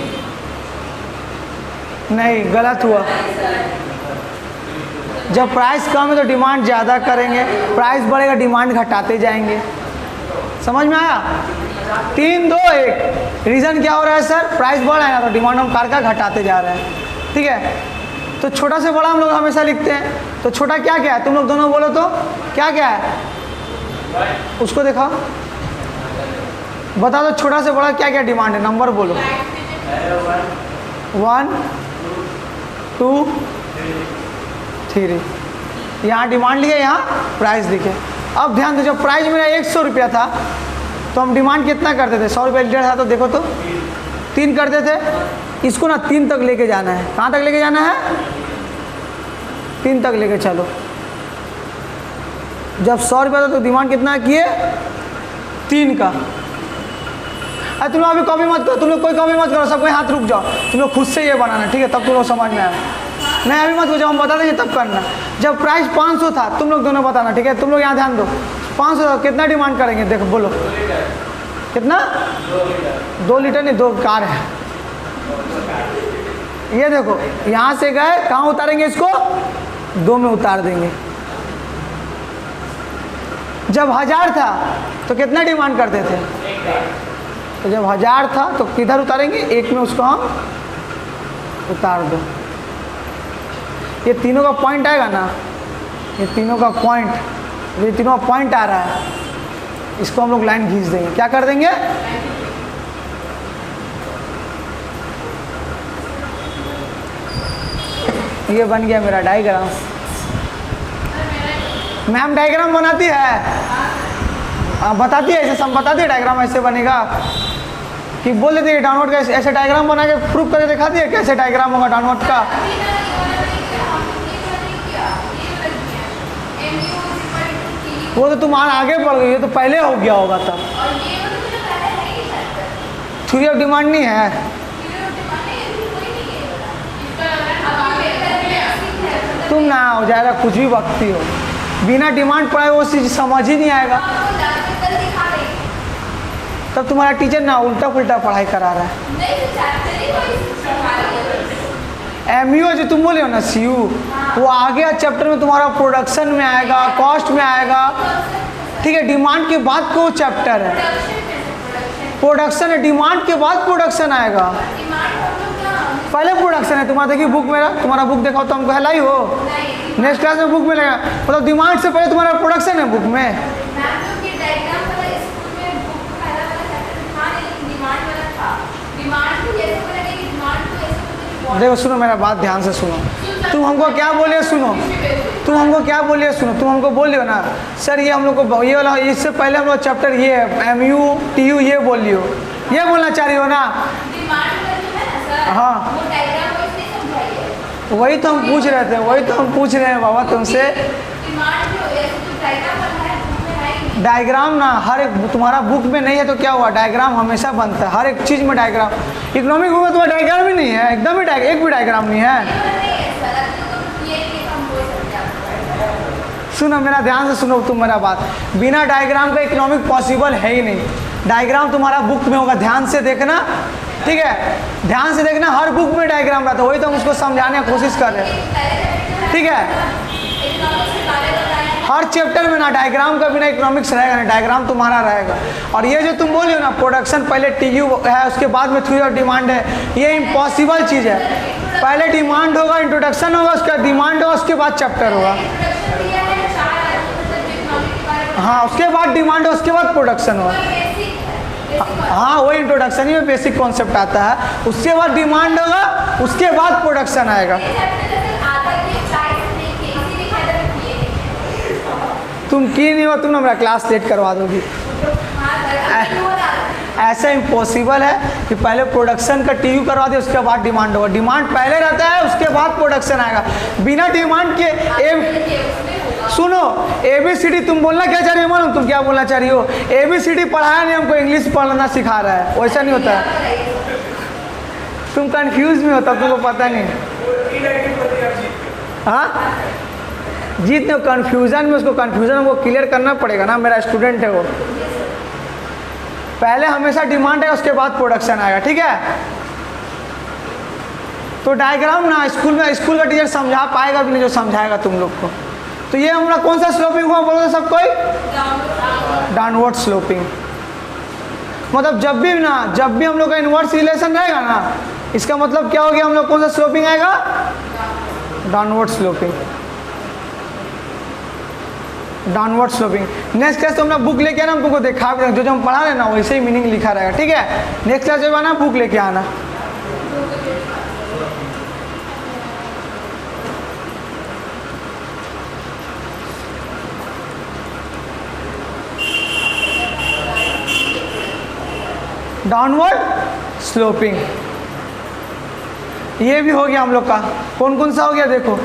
[SPEAKER 1] नहीं, गलत हुआ। जब प्राइस कम है तो डिमांड ज़्यादा करेंगे, प्राइस बढ़ेगा डिमांड घटाते जाएंगे। समझ में आया? 3 2 1। रीज़न क्या हो रहा है सर? प्राइस बढ़ रहा है ना, तो डिमांड हम कार का घटाते जा रहे हैं, ठीक है। तो छोटा से बड़ा हम लोग हमेशा लिखते हैं। तो छोटा क्या क्या है? तुम लोग दोनों बोलो तो क्या क्या है? उसको दिखाओ, बता दो छोटा से बड़ा क्या क्या डिमांड है, नंबर बोलो। 1 2 3। यहाँ डिमांड लिखे, यहाँ प्राइस लिखे। अब ध्यान दो, जब प्राइस मेरा 100 रुपया था तो हम डिमांड कितना करते थे? 100 रुपये लीटर था तो देखो तो 3 करते थे। इसको ना 3 तक लेके जाना है। कहाँ तक लेके जाना है? 3 तक लेके चलो। जब 100 रुपया था तो डिमांड कितना किए? 3 का। अरे तुम लोग अभी कॉपी मत करो, तुम लोग कोई कॉपी मत करो, सब कोई हाथ रुक जाओ। तुम लोग खुद से ये बनाना, ठीक है, तब तुम लोग समझ में आया। नहीं अभी मत हो जाओ, हम बता देंगे तब करना। जब प्राइस 500 था, तुम लोग दोनों बताना, ठीक है। तुम लोग यहाँ ध्यान दो, 500 था, कितना डिमांड करेंगे? देखो बोलो कितना? 2 लीटर नहीं, 2 कार है। ये देखो यहाँ से गए, कहाँ उतारेंगे इसको? 2 में उतार देंगे। जब 1000 था तो कितना डिमांड करते थे? तो जब 1000 था तो किधर उतारेंगे? 1 में उसको हम उतार दो। ये तीनों का पॉइंट आएगा ना, ये तीनों का पॉइंट, ये तीनों का पॉइंट आ रहा है, इसको हम लोग लाइन खींच देंगे। क्या कर देंगे? ये बन गया मेरा डायग्राम। मैम डायग्राम बनाती है, बताती है, ऐसे सब बताती है डायग्राम ऐसे बनेगा कि बोल देते हैं डाउनलोड का ऐसे डायग्राम बना के प्रूफ करके दिखा दिए कैसे डायग्राम होगा डाउनलोड का। वो तो तुम्हारा आगे बढ़ गई, ये तो पहले हो गया होगा तब। थ्योरी ऑफ डिमांड नहीं है। तुम ना हो जाएगा कुछ भी बकती हो, बिना डिमांड पढ़ाए वो चीज समझ ही नहीं आएगा। तब तुम्हारा टीचर ना उल्टा पुल्टा पढ़ाई करा रहा है। MU जो तुम बोले हो ना CU, वो आगे चैप्टर में तुम्हारा प्रोडक्शन में आएगा, कॉस्ट में आएगा, ठीक है। डिमांड के बाद को चैप्टर है, प्रोडक्शन है, डिमांड के बाद प्रोडक्शन आएगा। पहले प्रोडक्शन है तुम्हारा। देखिए बुक मेरा, तुम्हारा बुक देखो तो हमको हेलाई हो। नेक्स्ट क्लास में बुक में लगा, मतलब डिमांड से पहले तुम्हारा प्रोडक्शन है बुक में। देखो सुनो मेरा बात ध्यान से सुनो। तुम हमको क्या बोले सुनो, तुम हमको क्या बोलिए सुनो। तुम हमको बोलियो ना सर ये हम लोग को ये वाला, इससे पहले हम लोग चैप्टर ये MU TU ये बोलियो, ये बोलना चाह रही हो ना? हाँ वही तो हम पूछ रहे थे, वही तो हम पूछ रहे हैं बाबा तुमसे। डायग्राम ना हर एक तुम्हारा बुक में नहीं है तो क्या हुआ, डायग्राम हमेशा बनता है हर एक चीज़ में। डायग्राम इकोनॉमिक बुक में तुम्हारा डायग्राम ही नहीं है, एकदम ही एक भी डायग्राम नहीं है। सुनो मेरा ध्यान से सुनो तुम मेरा बात, बिना डायग्राम का इकोनॉमिक पॉसिबल है ही नहीं। डायग्राम तुम्हारा बुक में होगा, ध्यान से देखना, ठीक है, ध्यान से देखना। हर बुक में डायग्राम रहता है, वही तो हम उसको समझाने की कोशिश कर रहे हैं, ठीक है। हर चैप्टर में ना डायग्राम का बिना इकोनॉमिक्स रहेगा, ना डायग्राम तुम्हारा रहेगा। और ये जो तुम बोले हो ना प्रोडक्शन पहले TU है उसके बाद में थ्योरी ऑफ डिमांड है, ये इम्पॉसिबल चीज़ है। पहले डिमांड होगा, इंट्रोडक्शन होगा, उसका डिमांड होगा, उसके बाद चैप्टर होगा। हाँ उसके बाद डिमांड है, उसके बाद प्रोडक्शन हो। हाँ वही इंट्रोडक्शन ही में बेसिक कॉन्सेप्ट आता है, उसके बाद डिमांड होगा, उसके बाद प्रोडक्शन आएगा। तुम की नहीं हो, तुम ना मेरा क्लास लेट करवा दोगी। ऐसा इम्पॉसिबल है कि पहले प्रोडक्शन का टीयू करवा दे, उसके बाद डिमांड होगा। डिमांड पहले रहता है, उसके बाद प्रोडक्शन आएगा। बिना डिमांड के सुनो, ABCD तुम बोलना क्या चाह रही हो, मालूम तुम क्या बोलना चाह रही हो? ABCD पढ़ाया नहीं हमको, इंग्लिश पढ़ना सिखा रहा है, वैसा नहीं होता है। तुम कंफ्यूज में हो, तब तुमको पता नहीं। हाँ जितने कंफ्यूजन में, उसको कंफ्यूजन को क्लियर करना पड़ेगा ना, मेरा स्टूडेंट है वो। पहले हमेशा डिमांड है, उसके बाद प्रोडक्शन आएगा, ठीक है। तो डायग्राम ना स्कूल का टीचर समझा पाएगा भी नहीं जो समझाएगा तुम लोग को। तो ये हमारा कौन सा स्लोपिंग हुआ बोलो तो सब कोई? Downward sloping. मतलब जब भी हम लोग का इनवर्स रिलेशन रहेगा ना, इसका मतलब क्या हो गया, हम लोग कौन सा स्लोपिंग आएगा? Downward sloping. Downward sloping. Next class तो हम लोग बुक लेके आना, हमको देखा जो हम पढ़ा रहे ना वैसे ही मीनिंग लिखा रहेगा, ठीक है। नेक्स्ट क्लास जब आना बुक लेके आना। डाउनवर्ड स्लोपिंग ये भी हो गया हम लोग का। कौन कौन सा हो गया देखो,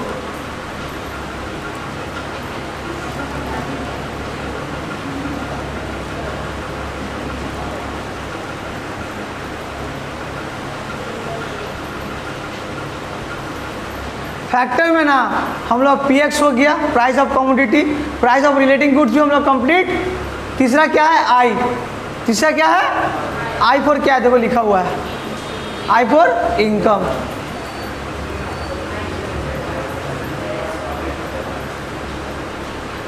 [SPEAKER 1] फैक्टर में ना हम लोग PX हो गया, price of commodity, price of relating goods भी हम लोग कंप्लीट। तीसरा क्या है? आई। तीसरा क्या है? आई फॉर क्या है देखो लिखा हुआ है, आई फॉर इनकम।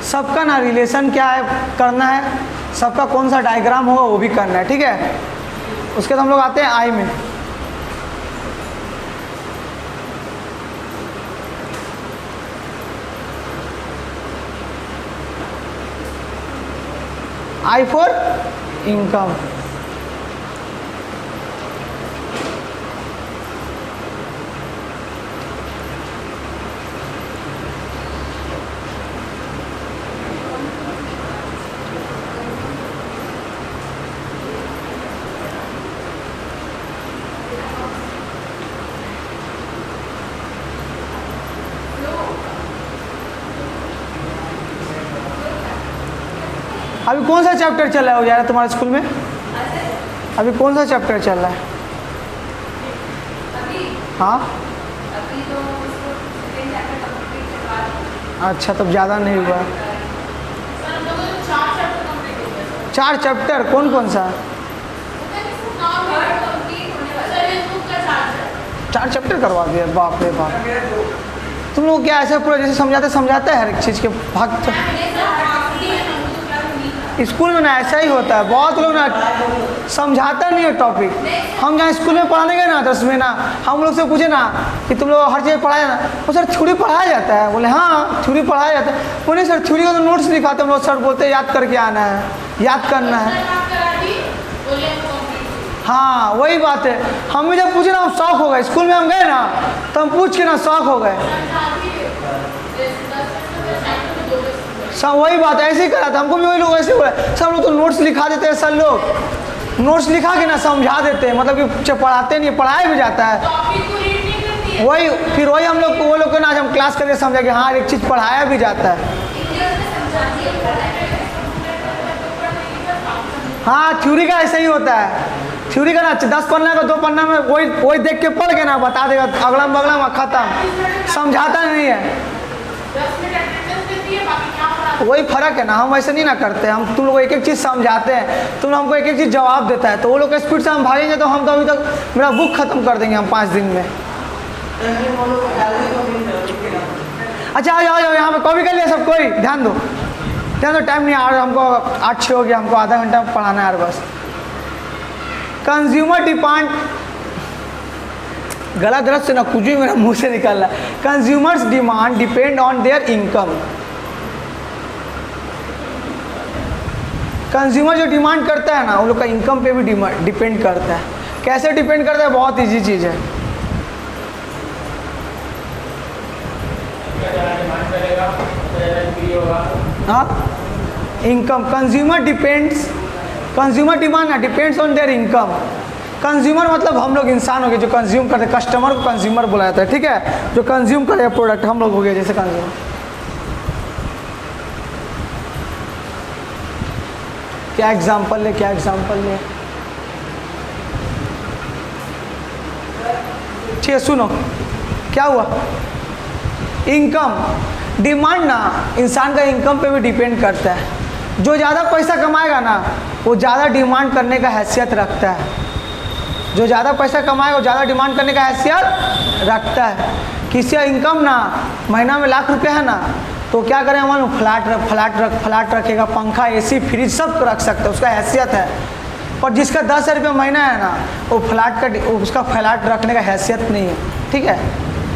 [SPEAKER 1] सबका ना रिलेशन क्या है करना है, सबका कौन सा डायग्राम होगा वो भी करना है, ठीक है। उसके बाद हम लोग आते हैं आई में। आई फॉर इनकम। अभी कौन सा चैप्टर चल रहा है यार तुम्हारे स्कूल में? अभी कौन सा चैप्टर चल रहा है? हाँ अच्छा, तब ज़्यादा नहीं हुआ। 4 चैप्टर कौन कौन सा? 4 चैप्टर करवा दिया, बाप रे बाप। तुम लोग क्या ऐसा पूरा जैसे समझाते हैं हर एक चीज़ के भाग। स्कूल में ना ऐसा ही होता है, बहुत लोग ना समझाता नहीं है टॉपिक। हम जहाँ स्कूल में पढ़ाने गए ना 10 में ना, हम लोग से पूछे ना कि तुम लोग हर जगह पढ़ाया ना, वो सर थ्योरी पढ़ाया जाता है। बोले हाँ थ्योरी पढ़ाया जाता है। बोले सर थ्योरी का तो नोट्स लिखाते हम लोग, सर बोलते हैं याद करके आना है, याद करना है। हाँ वही बात है, हम भी जब पूछे ना हम शौक हो गए। स्कूल में हम गए ना तो हम पूछ के ना शौक हो गए। सब वही बात ऐसे ही करा था, हमको भी वही लोग ऐसे बोला, सब लोग तो नोट्स लिखा देते हैं। सर लोग नोट्स लिखा के ना समझा देते हैं, मतलब कि पढ़ाते नहीं, पढ़ाया भी जाता है। वही फिर वही हम लोग वो लोग को ना आज हम क्लास करके समझा कि हाँ एक चीज़ पढ़ाया भी जाता है। हाँ थ्योरी का ऐसा ही होता है। थ्योरी का ना 10 पन्ना का 2 पन्ना में वही देख के पढ़ के ना बता देगा, अगलम बगलम खत्म, समझाता नहीं है। वही फर्क है ना, हम वैसे नहीं ना करते। हम तुम लोग एक एक चीज़ समझाते हैं, तुम हमको एक एक चीज़ जवाब देता है। तो वो लोग स्पीड से हम भागेंगे तो हम तो अभी तक मेरा बुक खत्म कर देंगे हम 5 दिन में। अच्छा आ जाओ यहाँ पे कॉपी कर लिया सब कोई? ध्यान दो टाइम नहीं आ रहा हमको, 8-6 हो गया, हमको आधा घंटा पढ़ाना है यार बस। कंज्यूमर डिमांड, गला दर्द से ना कुछ भी मेरा मुंह से निकल रहा है। Consumers demand depend on their income. Consumer जो डिमांड करता है ना वो लोग का इनकम पे भी डिपेंड करता है। कैसे डिपेंड करता है? बहुत ईजी चीज़ है। हाँ, इनकम, कंज्यूमर डिमांड ना depends on their income. Consumer मतलब हम लोग इंसान हो गए जो कंज्यूम करते हैं, कस्टमर को कंज्यूमर बुलाया जाता है, ठीक है, जो कंज्यूम करेगा प्रोडक्ट, हम लोग हो गए जैसे कंज्यूमर। क्या एग्जांपल ले? ठीक है, सुनो क्या हुआ। इनकम, डिमांड ना इंसान का इनकम पे भी डिपेंड करता है। जो ज़्यादा पैसा कमाएगा ना वो ज़्यादा डिमांड करने का हैसियत रखता है। जो ज़्यादा पैसा कमाएगा वो ज़्यादा डिमांड करने का हैसियत रखता है। किसी का इनकम ना महीना में लाख रुपया है ना तो क्या करें मालूम, फ्लैट रखेगा, पंखा, एसी, फ्रिज सब रख सकता है, उसका हैसियत है। और जिसका 10,000 रुपया महीना है ना वो उसका फ्लैट रखने का हैसियत नहीं है, ठीक है।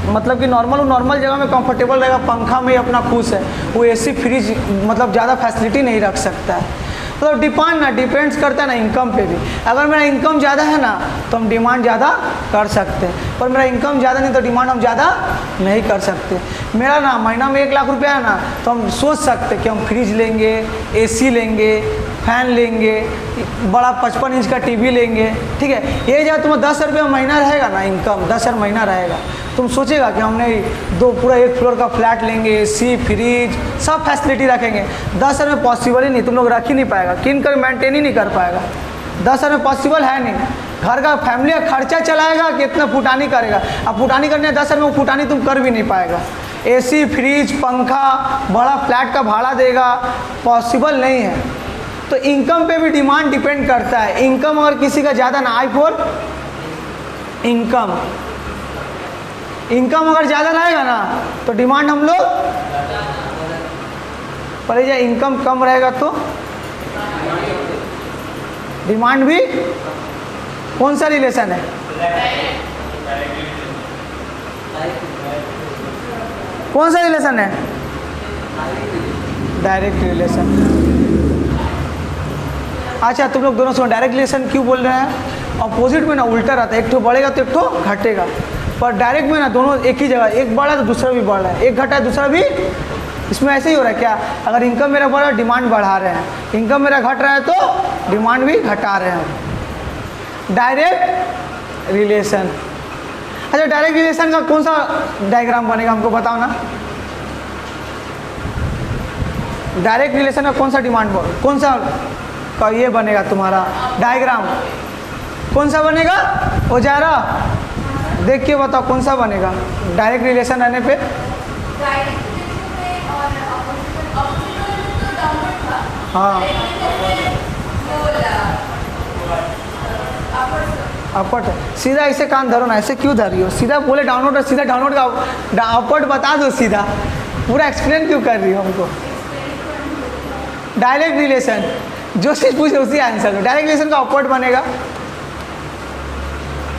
[SPEAKER 1] मतलब कि नॉर्मल जगह में कंफर्टेबल रहेगा, पंखा में अपना खुश है, वो एसी फ्रिज मतलब ज़्यादा फैसिलिटी नहीं रख सकता है। तो डिपेंड्स करता है ना इनकम पे भी। अगर मेरा इनकम ज़्यादा है ना तो हम डिमांड ज़्यादा कर सकते हैं, पर मेरा इनकम ज़्यादा नहीं तो डिमांड हम ज़्यादा नहीं कर सकते। मेरा ना महीना में 1 लाख रुपया है ना तो हम सोच सकते कि हम फ्रिज लेंगे, एसी लेंगे, फैन लेंगे, बड़ा 55 इंच का टीवी लेंगे, ठीक है। ये जब तुम्हें 10,000 रुपया महीना रहेगा ना, इनकम 10,000 महीना रहेगा, तुम सोचेगा कि हमने पूरा 1 फ्लोर का फ्लैट लेंगे, एसी, फ्रिज सब फैसिलिटी रखेंगे। 10,000 में पॉसिबल ही नहीं, तुम लोग रख ही नहीं पाएगा, किन कर मेंटेन ही नहीं कर पाएगा। 10,000 में पॉसिबल है नहीं। घर का फैमिली का खर्चा चलाएगा कि इतना फुटानी करेगा। अब फुटानी करने 10,000 में वो फुटानी तुम कर भी नहीं पाएगा। एसी, फ्रिज, पंखा, बड़ा फ्लैट का भाड़ा देगा, पॉसिबल नहीं है। तो इनकम पे भी डिमांड डिपेंड करता है। इनकम अगर किसी का ज़्यादा ना, इनकम अगर ज़्यादा रहेगा ना तो डिमांड हम लोग पर जब इनकम कम रहेगा तो डिमांड भी। कौन सा रिलेशन है? कौन सा रिलेशन है? Direct relation. अच्छा, तुम लोग दोनों सुनो, डायरेक्ट रिलेशन क्यों बोल रहे हैं? अपोजिट में ना उल्टा रहता है, एक ठो बढ़ेगा तो एक ठो घटेगा। पर डायरेक्ट में ना दोनों एक ही जगह, एक बढ़ा है तो दूसरा भी बढ़ रहा है, एक घटा है दूसरा भी। इसमें ऐसे ही हो रहा है क्या? अगर इनकम मेरा बढ़ रहा है डिमांड बढ़ा रहे हैं, इनकम मेरा घट रहा है तो डिमांड भी घटा रहे हैं। Direct relation. अच्छा, डायरेक्ट रिलेशन का कौन सा डायग्राम बनेगा हमको बताओ ना। डायरेक्ट रिलेशन का कौन सा कौन सा का ये बनेगा तुम्हारा डायग्राम? कौन सा बनेगा? ओ जा रहा देख के बताओ कौन सा बनेगा डायरेक्ट रिलेशन रहने पे? हाँ, अपवर्ड। सीधा ऐसे कान धरो ना, ऐसे क्यों धर रही हो? सीधा बोले डाउनलोड, सीधा डाउनलोड का अपवर्ड बता दो, सीधा पूरा एक्सप्लेन क्यों कर रही हो हमको? डायरेक्ट रिलेशन जो चीज़ पूछे उसी आंसर दो। डायरेक्ट रिलेशन का अपवर्ड बनेगा।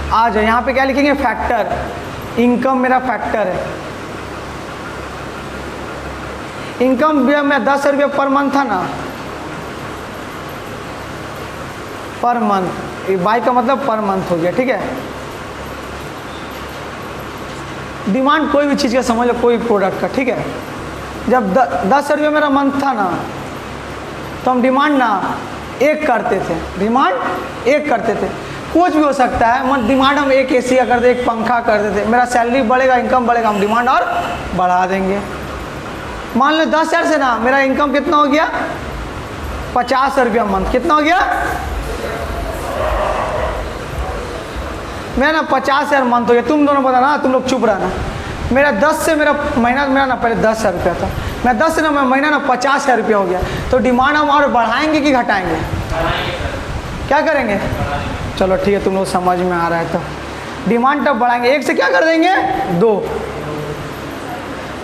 [SPEAKER 1] आ जाओ, यहाँ पे क्या लिखेंगे? फैक्टर। इनकम मेरा फैक्टर है। इनकम भी मैं 10,000 रुपया पर मंथ था ना, पर मंथ, बाई का मतलब पर मंथ हो गया, ठीक है। डिमांड कोई भी चीज़ का समझ लो, कोई प्रोडक्ट का, ठीक है। जब 10,000 रुपया मेरा मंथ था ना तो हम डिमांड ना एक करते थे, डिमांड एक करते थे। कुछ भी हो सकता है, डिमांड हम एक एसी का करते, एक पंखा कर देते। मेरा सैलरी बढ़ेगा, इनकम बढ़ेगा, हम डिमांड और बढ़ा देंगे। मान लो 10,000 से ना मेरा इनकम कितना हो गया? 50,000 रुपया मंथ। कितना हो गया? मेरा ना 50,000 मंथ हो गया। तुम दोनों पता ना, तुम लोग चुप रहना। मेरा 10 से मेरा महीना, मेरा ना पहले 10,000 रुपया था, मैं 10 से ना महीना ना 50,000 रुपया हो गया। तो डिमांड हम और बढ़ाएंगे कि घटाएंगे? क्या करेंगे? चलो ठीक है, तुम लोग समझ में आ रहा है। तो डिमांड तब बढ़ाएंगे, एक से क्या कर देंगे? 2।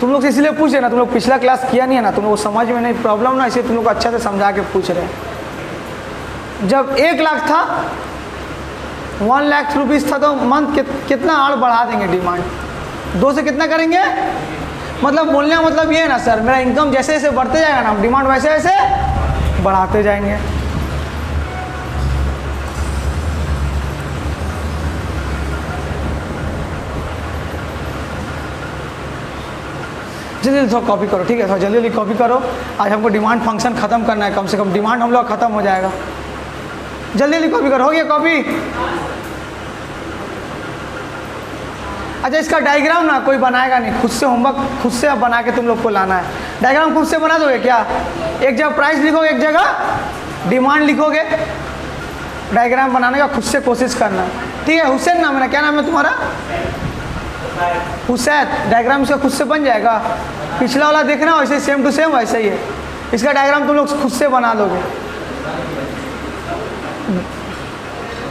[SPEAKER 1] तुम लोग से इसलिए पूछ रहे ना, तुम लोग पिछला क्लास किया नहीं है ना, तुम लोग समझ में नहीं प्रॉब्लम ना, इसलिए तुम लोग अच्छा से समझा के पूछ रहे हैं। जब 1 लाख था, 1 लाख रुपीज़ था तो मंथ कितना और बढ़ा देंगे डिमांड? 2 से कितना करेंगे? मतलब बोलने का मतलब ये है ना सर, मेरा इनकम जैसे जैसे बढ़ते जाएगा ना, डिमांड वैसे वैसे बढ़ाते जाएंगे। जल्दी जल्दी थोड़ा कॉपी करो, ठीक है, थोड़ा जल्दी जल्दी कॉपी करो। आज हमको डिमांड फंक्शन ख़त्म करना है, कम से कम डिमांड हम लोग ख़त्म हो जाएगा। जल्दी जल्दी कॉपी करो, हो गया कॉपी? अच्छा, इसका डायग्राम ना कोई बनाएगा नहीं, खुद से होमवर्क खुद से अब बना के तुम लोग को लाना है। डायग्राम खुद से बना दोगे क्या? एक जगह प्राइस लिखोगे, एक जगह डिमांड लिखोगे। डायग्राम बनाने का खुद से कोशिश करना, ठीक है? हुसैन नाम है ना, क्या नाम है तुम्हारा? हुसैन। डायग्राम इसका खुद से बन जाएगा। पिछला वाला देखना वैसे सेम टू सेम वैसे ही है। इसका डायग्राम तुम लोग खुद से बना दोगे।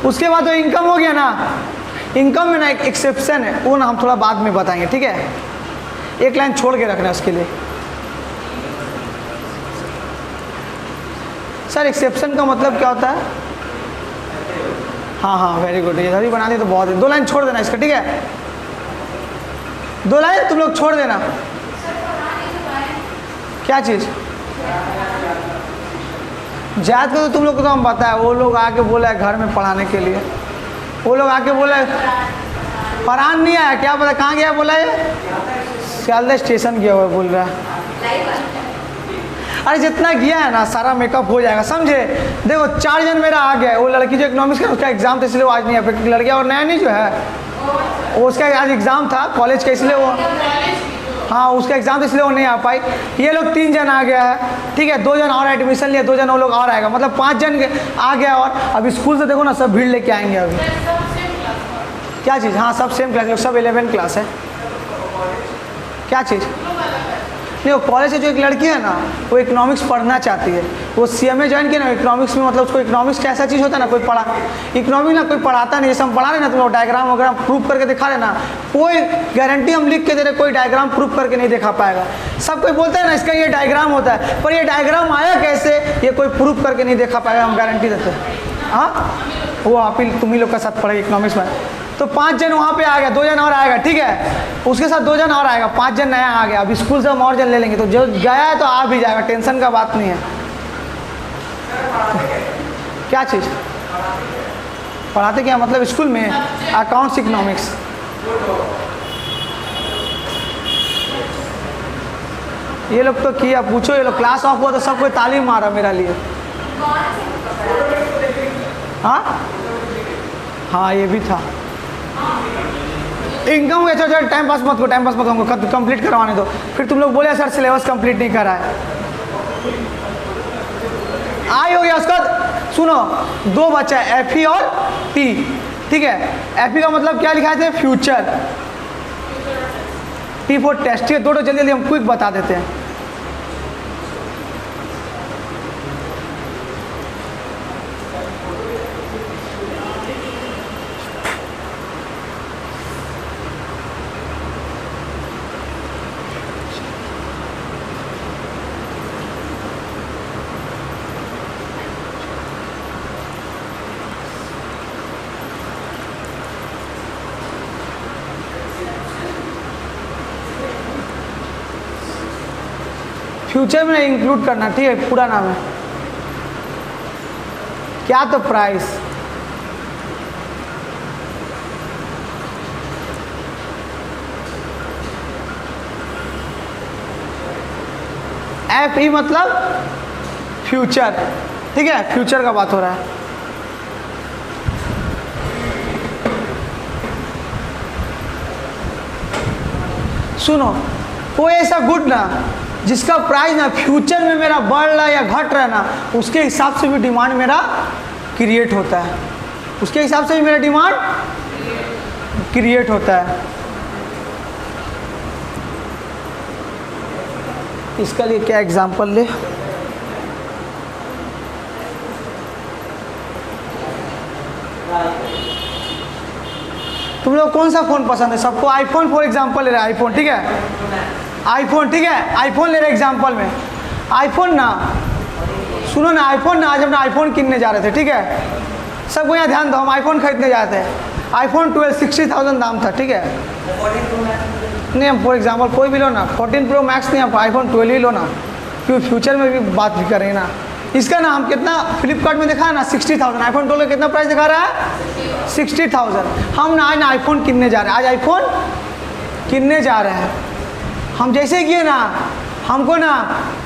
[SPEAKER 1] उसके बाद तो इनकम हो गया ना। इनकम में ना एक एक्सेप्शन है, वो ना हम थोड़ा बाद में बताएंगे, ठीक है? एक लाइन छोड़ के रखना है उसके लिए। सर एक्सेप्शन का मतलब क्या होता है? हाँ हाँ, वेरी गुड, इधर ही बना दी तो बहुत है। 2 लाइन छोड़ देना इसका, ठीक है? 2 लाइन तुम लोग छोड़ देना। क्या चीज़? जात को तो तुम लोग को तो हम पता है, वो लोग आके बोला है घर में पढ़ाने के लिए। वो लोग आके बोला फरहान नहीं आया, क्या पता कहाँ गया, बोला है सियालदह स्टेशन गया हुआ बोल रहा है। अरे जितना गया है ना सारा मेकअप हो जाएगा, समझे? देखो 4 जन मेरा आ गया। वो लड़की जो इकोनॉमिक्स का उसका एग्जाम था इसलिए वो आज नहीं आ पाई। लड़कियाँ और नया नहीं जो है वो उसका आज एग्ज़ाम था कॉलेज का, इसलिए वो हाँ उसका एग्ज़ाम था इसलिए वो नहीं आ पाई। ये लोग 3 जन आ गया है, ठीक है? 2 जन और एडमिशन लिया, 2 जन वो लोग और आएगा, मतलब 5 जन आ गया। और अभी स्कूल से देखो ना सब भीड़ लेके आएंगे अभी। क्या चीज़? हाँ सब सेम क्लास, सब 11 क्लास है। क्या चीज़? नहीं, वो कॉलेज से जो एक लड़की है ना वो इकोनॉमिक्स पढ़ना चाहती है, वो CMA ज्वाइन किया ना इकोनॉमिक्स में। मतलब उसको इकोनॉमिक्स का ऐसा चीज़ होता है ना, कोई पढ़ा इकोनॉमिक्स ना कोई पढ़ाता नहीं। जैसे हम पढ़ा रहे ना, तुम डायग्राम वगैरह प्रूफ करके दिखा रहे ना, कोई गारंटी हम लिख के दे रहे, कोई डायग्राम प्रूफ करके नहीं दिखा पाएगा। सब कोई बोलता है ना इसका ये डायग्राम होता है, पर ये डायग्राम आया कैसे ये कोई प्रूफ करके नहीं दिखा पाएगा, हम गारंटी देते हैं। हाँ वो आप ही तुम ही लोग का साथ पढ़ेगा इकोनॉमिक्स में। तो 5 जन वहाँ पे आ गया, 2 जन और आएगा, ठीक है? उसके साथ 2 जन और आएगा, 5 जन नया आ गया। अभी स्कूल से हम और जन ले लेंगे, तो जो गया है तो आ भी जाएगा, टेंशन का बात नहीं है। क्या चीज़ पढ़ाते क्या मतलब स्कूल में? Accounts economics. ये लोग तो किया, पूछो ये लोग क्लास ऑफ हुआ तो सब कोई ताली मारा मेरा लिए। हाँ हाँ ये भी था। इनकम अच्छा अच्छा, टाइम पास मत करो, टाइम पास मत करो, कंप्लीट करवाने दो। फिर तुम लोग बोले सर सिलेबस कंप्लीट नहीं करा है। आई हो गया उसका। सुनो 2 बच्चा है, FE और T, ठीक है? FE का मतलब क्या लिखा है? फ्यूचर। T फॉर टेस्ट, ठीक है? 2 जल्दी जल्दी हम क्विक बता देते हैं। फ्यूचर में इंक्लूड करना, ठीक है? पूरा नाम है क्या? तो प्राइस। FE मतलब फ्यूचर, ठीक है? फ्यूचर का बात हो रहा है। सुनो कोई ऐसा गुड ना जिसका प्राइस ना फ्यूचर में मेरा बढ़ रहा है या घट रहा है ना, उसके हिसाब से भी डिमांड मेरा क्रिएट होता है। उसके हिसाब से भी मेरा डिमांड क्रिएट होता है। इसका लिए क्या एग्जांपल ले? तुम लोग कौन सा फ़ोन पसंद है? सबको आईफोन फॉर एग्जांपल ले रहे हैं, आईफोन, ठीक है? आईफोन, ठीक है? आईफोन ले रहे एग्जांपल में। आईफोन ना, सुनो ना, आईफोन ना, आज हम आईफोन किनने जा रहे थे, ठीक है? सबको यहाँ ध्यान दो, हम आईफोन खरीदने जाते हैं। आईफोन 12 60,000 दाम था, ठीक है? नहीं हम फॉर एग्जांपल कोई भी लो ना, 14 Pro Max नहीं, आप आईफोन 12 ही लो ना, क्योंकि फ्यूचर में भी बात भी करेंगे ना। इसका ना हम कितना फ्लिपकार्ट में दिखा है ना 60,000, आईफोन 12 का कितना प्राइस दिखा रहा है? 60,000। हम ना आज ना आईफोन किनने जा रहे हैं, आज आईफोन किनने जा रहे हैं। हम जैसे किए ना, हमको ना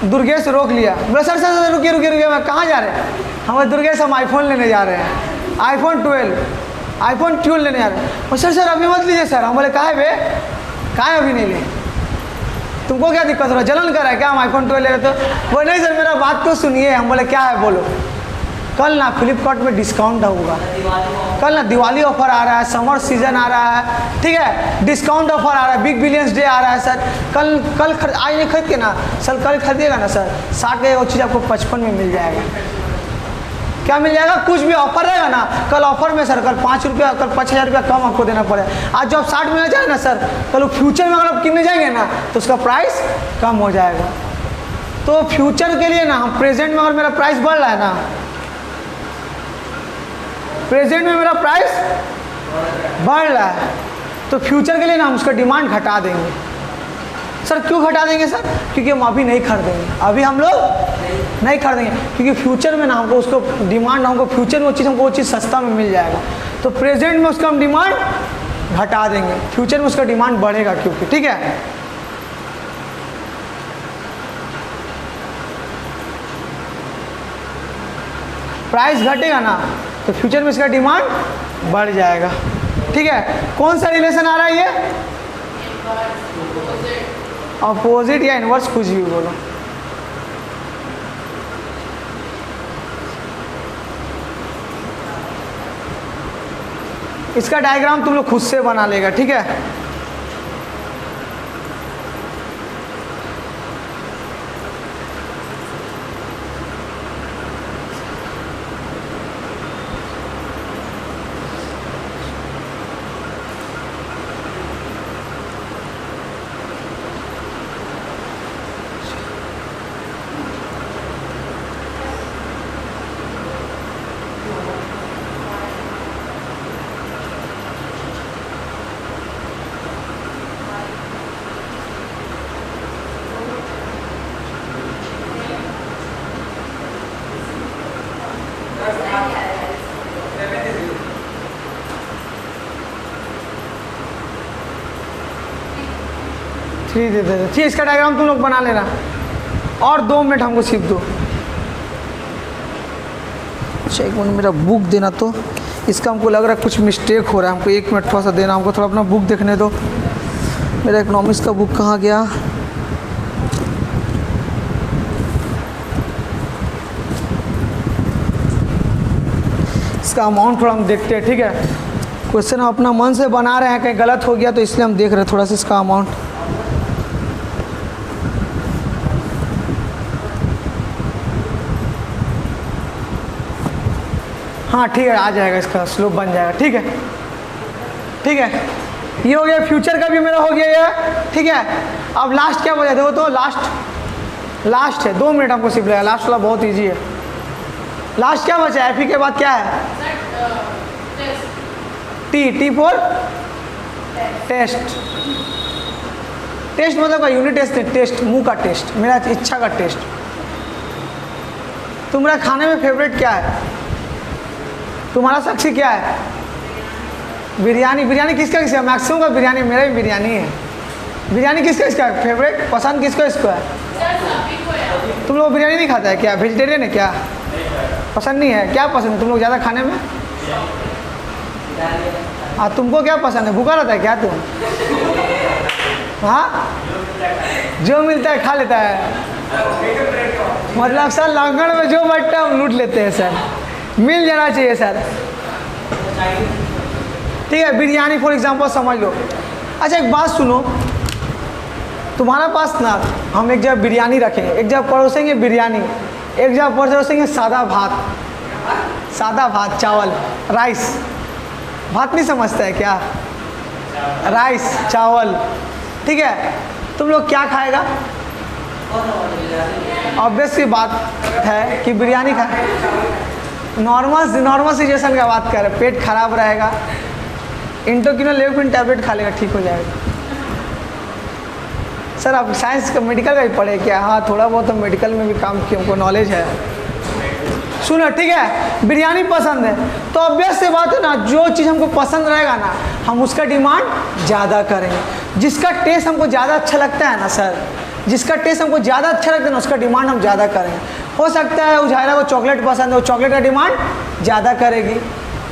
[SPEAKER 1] दुर्गेश रोक लिया, बोला सर सर सर रुकिए रुकिए रुकिए, मैं कहाँ जा रहे हैं? हम दुर्गेश हम आईफोन लेने जा रहे हैं, आईफोन 12 लेने जा रहे हैं। और सर अभी मत लीजिए सर। हम बोले कहाँ है बे, कहाँ है अभी नहीं ले, तुमको क्या दिक्कत हो रहा है, जलन कर रहा है क्या हम आईफोन 12 ले रहे? तो वो नहीं सर मेरा बात तो सुनिए। हम बोले क्या है बोलो। कल ना फ्लिपकार्ट में डिस्काउंट होगा, कल ना दिवाली ऑफर आ रहा है, समर सीजन आ रहा है, ठीक है, डिस्काउंट ऑफर आ रहा है, बिग बिलियंस डे आ रहा है सर। कल आज नहीं खरीद के ना सर, कल खरीदिएगा ना सर, 60 का वो चीज़ आपको 55 में मिल जाएगा। क्या मिल जाएगा? कुछ भी ऑफर रहेगा ना, कल ऑफर में सर, कल 5 रुपया, कल 5,000 रुपया कम आपको देना पड़ेगा। आज जो आप 60 मिलना चाहिए ना सर, कल फ्यूचर में अगर आप किनने जाएंगे ना तो उसका प्राइस कम हो जाएगा। तो फ्यूचर के लिए ना हम प्रेजेंट में अगर मेरा प्राइस बढ़ रहा है ना, प्रेजेंट में मेरा प्राइस बढ़ रहा है, तो फ्यूचर के लिए ना हम उसका डिमांड घटा देंगे। सर क्यों घटा देंगे सर? क्योंकि हम अभी नहीं खरीदेंगे, अभी हम लोग नहीं खरीदेंगे, क्योंकि फ्यूचर में ना हमको उसको डिमांड, हमको फ्यूचर में वो चीज़ सस्ता में मिल जाएगा। तो प्रेजेंट में उसका हम डिमांड घटा देंगे, फ्यूचर में उसका डिमांड बढ़ेगा, क्योंकि ठीक है। प्राइस घटेगा ना तो फ्यूचर में इसका डिमांड बढ़ जाएगा, ठीक है। कौन सा रिलेशन आ रहा है ये? अपोजिट या इनवर्स, कुछ भी बोलो। इसका डायग्राम तुम लोग खुद से बना लेगा, ठीक है। दे ठीक, इसका डायग्राम तुम लोग बना लेना, और 2 मिनट हमको सिर्फ दो। अच्छा 1 मिनट मेरा बुक देना, तो इसका हमको लग रहा है कुछ मिस्टेक हो रहा है, हमको 1 मिनट थोड़ा सा देना, हमको थोड़ा अपना बुक देखने दो। मेरा इकोनॉमिक्स का बुक कहाँ गया? इसका अमाउंट थोड़ा हम देखते हैं, ठीक है। क्वेश्चन हम अपना मन से बना रहे हैं, कहीं गलत हो गया तो इसलिए हम देख रहे हैं थोड़ा सा इसका अमाउंट। हाँ ठीक है, आ जाएगा, इसका स्लोप बन जाएगा, ठीक है, ठीक है। ये हो गया, फ्यूचर का भी मेरा हो गया ये, ठीक है। अब लास्ट क्या बचा? देखो तो लास्ट है, 2 मिनट हमको सिर्फ लगेगा, लास्ट वाला बहुत इजी है। लास्ट क्या बचा है? एफी के बाद क्या है? T for test. टेस्ट मतलब का यूनिट टेस्ट है, टेस्ट मुंह का टेस्ट, मेरा इच्छा का टेस्ट। तुम्हारा खाने में फेवरेट क्या है? तुम्हारा साक्षी क्या है? बिरयानी। बिरयानी किसका किसका? मैक्सिमम का बिरयानी, मेरा भी बिरयानी है। बिरयानी किसका किसका फेवरेट? पसंद किसको इसको है? तुम लोग बिरयानी नहीं खाता है क्या? वेजिटेरियन है क्या? पसंद नहीं है? क्या पसंद है तुम लोग ज़्यादा खाने में? हाँ, तुमको क्या पसंद है? भूखा रहता है क्या तुम? हाँ, जो मिलता है खा लेता है, मतलब सर लंगड़ में जो बैठता है हम लूट लेते हैं सर, मिल जाना चाहिए सर, ठीक है। बिरयानी फॉर एग्जांपल समझ लो। अच्छा एक बात सुनो, तुम्हारा पास ना हम एक जगह बिरयानी रखेंगे, एक जगह परोसेंगे बिरयानी, एक जगह परोसेंगे सादा भात चावल, राइस। भात नहीं समझता है क्या? राइस चावल, ठीक है। तुम लोग क्या खाएगा? ऑब्वियस सी बात है कि बिरयानी खा। नॉर्मल सिचुएशन का बात कर रहे हैं, पेट खराब रहेगा, इंटोक्विनोलेफिन टैबलेट खा लेगा, ठीक हो जाएगा। सर आप साइंस का मेडिकल का ही पढ़े क्या? हाँ थोड़ा बहुत तो मेडिकल में भी काम की हमको नॉलेज है। सुनो ठीक है, बिरयानी पसंद है तो ऑब्वियस से बात है ना, जो चीज़ हमको पसंद रहेगा ना हम उसका डिमांड ज़्यादा करेंगे। जिसका टेस्ट हमको ज़्यादा अच्छा लगता है ना सर, जिसका टेस्ट हमको ज़्यादा अच्छा लगता है ना, उसका डिमांड हम ज़्यादा करेंगे। हो सकता है उजायरा को चॉकलेट पसंद है, वो चॉकलेट का डिमांड ज़्यादा करेगी।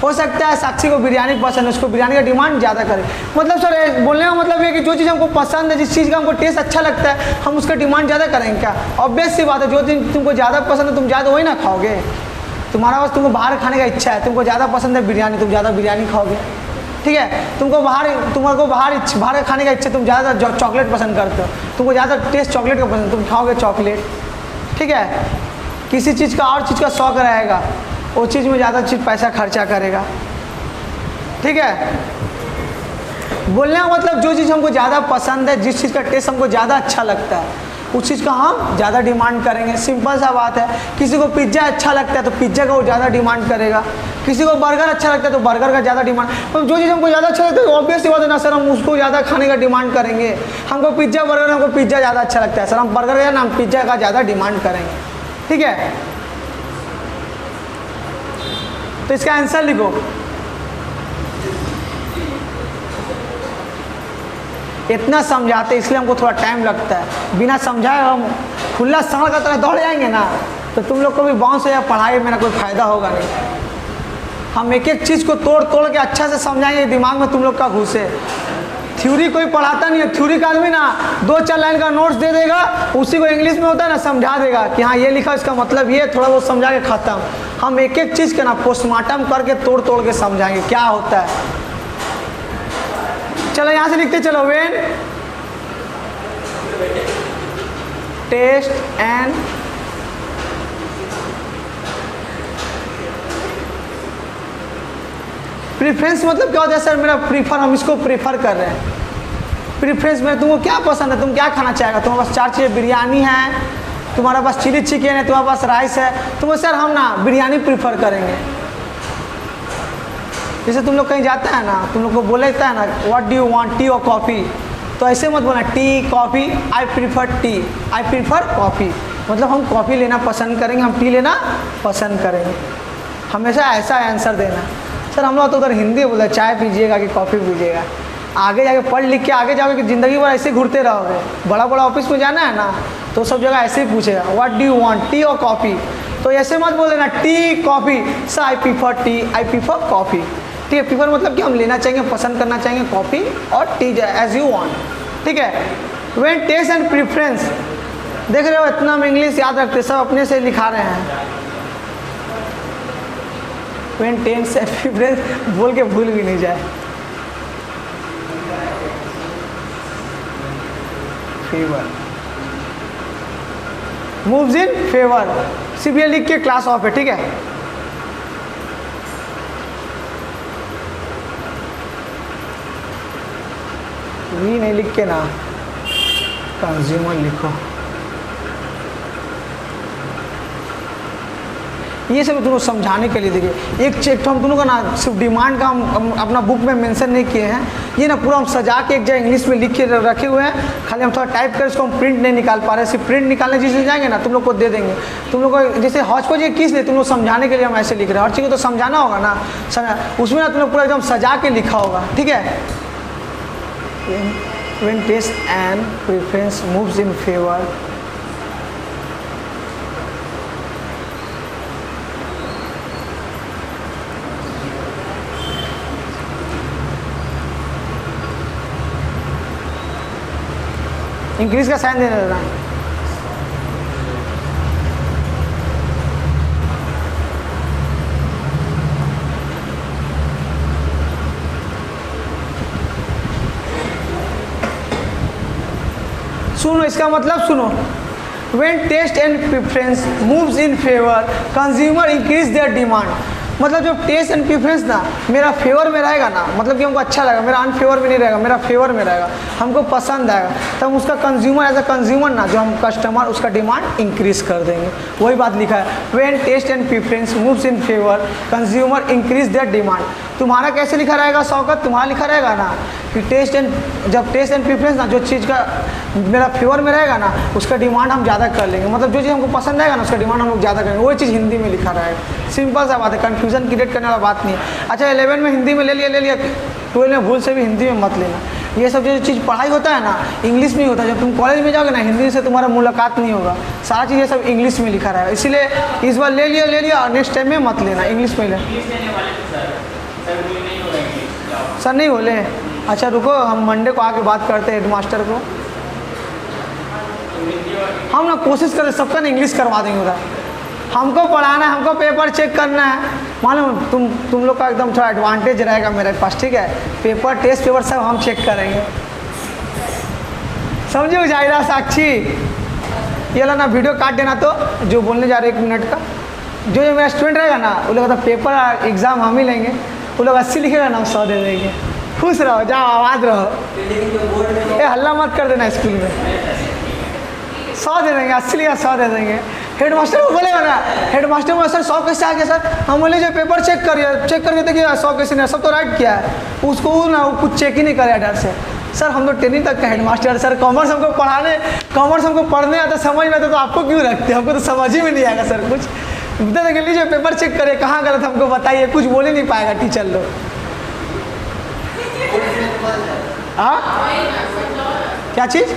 [SPEAKER 1] हो सकता है साक्षी को बिरयानी पसंद है, उसको बिरयानी का डिमांड ज़्यादा करेगी। मतलब सर बोलने का मतलब ये कि जो चीज़ हमको पसंद है, जिस चीज़ का हमको टेस्ट अच्छा लगता है, हम उसका डिमांड ज़्यादा करेंगे क्या? ऑब्वियस सी बात है, जो चीज़ तुमको ज़्यादा पसंद है तुम ज़्यादा वही ना खाओगे। तुम्हारा बस तुमको बाहर खाने का इच्छा है, तुमको ज़्यादा पसंद है बिरयानी, तुम ज़्यादा बिरयानी खाओगे, ठीक है। तुमको बाहर खाने का इच्छा, तुम ज़्यादा चॉकलेट पसंद करते हो, तुमको ज़्यादा टेस्ट चॉकलेट का पसंद, तुम खाओगे चॉकलेट, ठीक है। किसी चीज़ का और चीज़ का शौक रहेगा, वो चीज़ में ज़्यादा चीज़ पैसा खर्चा करेगा, ठीक है। बोलने का मतलब जो चीज़ हमको ज़्यादा पसंद है, जिस चीज़ का टेस्ट हमको ज़्यादा अच्छा लगता है, उस चीज़ का हम ज़्यादा डिमांड करेंगे। सिंपल सा बात है। किसी को पिज्ज़ा अच्छा लगता है तो पिज्ज़ा का वो ज़्यादा डिमांड करेगा, किसी को बर्गर अच्छा लगता है तो बर्गर का ज़्यादा डिमांड। तो जो चीज़ हमको ज़्यादा अच्छा लगता है ऑब्वियसली बात है ना सर, हम उसको ज़्यादा खाने का डिमांड करेंगे। हमको पिज्ज़ा बर्गर, हमको पिज्ज़ा ज़्यादा अच्छा लगता है सर, हम बर्गर का ना हम पिज्ज़ा का ज़्यादा डिमांड करेंगे, ठीक है। तो इसका आंसर लिखो। इतना समझाते इसलिए हमको थोड़ा टाइम लगता है, बिना समझाए हम खुला सांड का तरह दौड़ जाएंगे ना तो तुम लोग को भी बाउंस हो या पढ़ाई में ना कोई फ़ायदा होगा नहीं। हम एक एक चीज़ को तोड़ तोड़ के अच्छा से समझाएंगे, दिमाग में तुम लोग का घुसे। थ्योरी कोई पढ़ाता नहीं है, थ्योरी का आदमी ना 2-4 लाइन का नोट्स दे देगा, उसी को इंग्लिश में होता है ना समझा देगा कि हाँ ये लिखा इसका मतलब ये, थोड़ा बहुत समझा के खत्म। हम एक एक चीज़ के ना पोस्टमार्टम करके तोड़ तोड़ के समझाएंगे क्या होता है। चलो यहाँ से लिखते चलो, व्हेन टेस्ट एंड प्रीफरेंस मतलब क्या होता है सर? मेरा प्रीफर, हम इसको प्रीफर कर रहे हैं। प्रीफरेंस में तुमको क्या पसंद है, तुम क्या खाना चाहेगा? तुम्हारे पास 4 चीज़ें, बिरयानी है, तुम्हारे पास चिली चिकन है, तुम्हारे पास राइस है, तुम सर हम ना बिरयानी प्रीफर करेंगे। जैसे तुम लोग कहीं जाता है ना, तुम लोग को बोलता है ना what do you want, T और कॉफ़ी, तो ऐसे मत बोलना tea coffee, I prefer T, I prefer coffee. मतलब हम कॉफ़ी लेना पसंद करेंगे, हम टी लेना पसंद करेंगे। हमेशा ऐसा आंसर देना। सर हम लोग तो उधर हिंदी बोलते हैं, चाय पीजिएगा कि कॉफ़ी पीजिएगा। आगे जाके पढ़ लिख के आगे जाओगे कि ज़िंदगी भर ऐसे घूरते रहोगे। बड़ा बड़ा ऑफिस में जाना है ना तो सब जगह ऐसे ही पूछेगा what do you want, T और कॉफ़ी। तो ऐसे मत बोल देना tea coffee, sir I prefer T, I prefer coffee. ठीक है, प्रीफर मतलब कि हम लेना चाहेंगे, पसंद करना चाहेंगे कॉफ़ी और टी एज यू वांट, ठीक है। व्हेन टेस्ट एंड प्रीफरेंस, देख रहे हो इतना हम इंग्लिश याद रखते, सब अपने से लिखा रहे हैं। व्हेन टेस्ट एंड प्रीफरेंस बोल के भूल भी नहीं जाए। फेवर मूव्स इन फेवर, सिर्फ ये लिख के क्लास ऑफ है, ठीक है। वी नहीं लिख के ना कंज्यूमर लिखो। ये सब तुमको समझाने के लिए देखिए, एक चेक तो हम दोनों का ना सिर्फ डिमांड का हम अपना बुक में मेंशन नहीं किए हैं, ये ना पूरा हम सजा के एक जगह इंग्लिश में लिख के रखे हुए हैं। खाली हम थोड़ा टाइप कर इसको हम प्रिंट नहीं निकाल पा रहे, सिर्फ प्रिंट निकालने जिस दिन जाएंगे ना तुम लोग को दे देंगे। तुम लोग को जैसे हौज पौज किस लिए, तुम लोग समझाने के लिए हम ऐसे लिख रहे हैं। हर चीज़ को तो समझाना होगा ना, उसमें ना तुम लोग पूरा एकदम सजा के लिखा होगा, ठीक है। When taste and preference moves in favor, increase का साइन देना देना। सुनो इसका मतलब सुनो, when taste and preference moves in favor, consumer increase their demand। मतलब जब टेस्ट एंड प्रेफरेंस ना मेरा फेवर में रहेगा ना, मतलब कि हमको अच्छा लगेगा, मेरा अनफेवर में नहीं रहेगा, मेरा फेवर में रहेगा, हमको पसंद आएगा, तब हम उसका कंज्यूमर एज अ कंज्यूमर ना, जो हम कस्टमर, उसका डिमांड इंक्रीज कर देंगे। वही बात लिखा है, when taste and preference moves in favour, consumer increase their demand. तुम्हारा कैसे लिखा रहेगा शौकत, तुम्हारा लिखा रहेगा ना कि टेस्ट एंड, जब टेस्ट एंड प्रेफरेंस ना जो चीज़ का मेरा फेवर में रहेगा ना उसका डिमांड हम ज़्यादा कर लेंगे। मतलब जो चीज़ हमको पसंद आएगा ना उसका डिमांड हम लोग ज़्यादा करेंगे। वही चीज़ हिंदी में लिखा रहेगा। सिंपल सा बात है, कन्फ्यूजन क्रिएट करने वाला बात नहीं है। अच्छा 11 में हिंदी में ले लिया 12 में भूल से भी हिंदी में मत लेना। ये सब जो चीज़ पढ़ाई होता है ना इंग्लिश में ही होता है। जब तुम कॉलेज में जाओगे ना हिंदी से तुम्हारा मुलाकात नहीं होगा, सारा चीज़ ये सब इंग्लिश में लिखा रहेगा। इसीलिए इस बार ले लिया और नेक्स्ट टाइम में मत लेना, इंग्लिश में ले। सर नहीं बोले? अच्छा रुको, हम मंडे को आके बात करते हैं हेडमास्टर को। हम ना कोशिश करें सबका ना इंग्लिश करवा देंगे उधर। हमको पढ़ाना है, हमको पेपर चेक करना है। मालूम तुम लोग का एकदम थोड़ा एडवांटेज रहेगा मेरे पास, ठीक है? पेपर टेस्ट पेपर सब हम चेक करेंगे, समझो जाहिरा साक्षी। ये लो ना वीडियो काट देना, तो जो बोलने जा रहे 1 मिनट का जो मेरा स्टूडेंट रहेगा ना वो लोग तो पेपर एग्ज़ाम हम ही लेंगे। वो लोग 80 लिखेगा ना 100 दे देंगे। खुश रहो, जाओ आबाद रहो। ये हल्ला मत कर देना स्कूल में। 100 दे देंगे, 80 लिखा 100 दे देंगे। हेडमास्टर को बोलेगा ना, हेडमास्टर को सर 100 कैसे आ गया सर? हम बोले जो पेपर चेक करके देखिए 100 कैसे नहीं, सब तो राइट किया है। उसको ना वो कुछ चेक ही नहीं करे डर से। सर हम तो 10वीं तक का हेडमास्टर, सर कॉमर्स हमको पढ़ने आता, समझ में आता तो आपको क्यों रखते? हमको तो समझ ही में नहीं आएगा सर कुछ। बता देंगे लीजिए पेपर चेक करिए, कहाँ गलत हमको बताइए। कुछ बोल ही नहीं पाएगा टीचर लोग। हाँ क्या चीज़?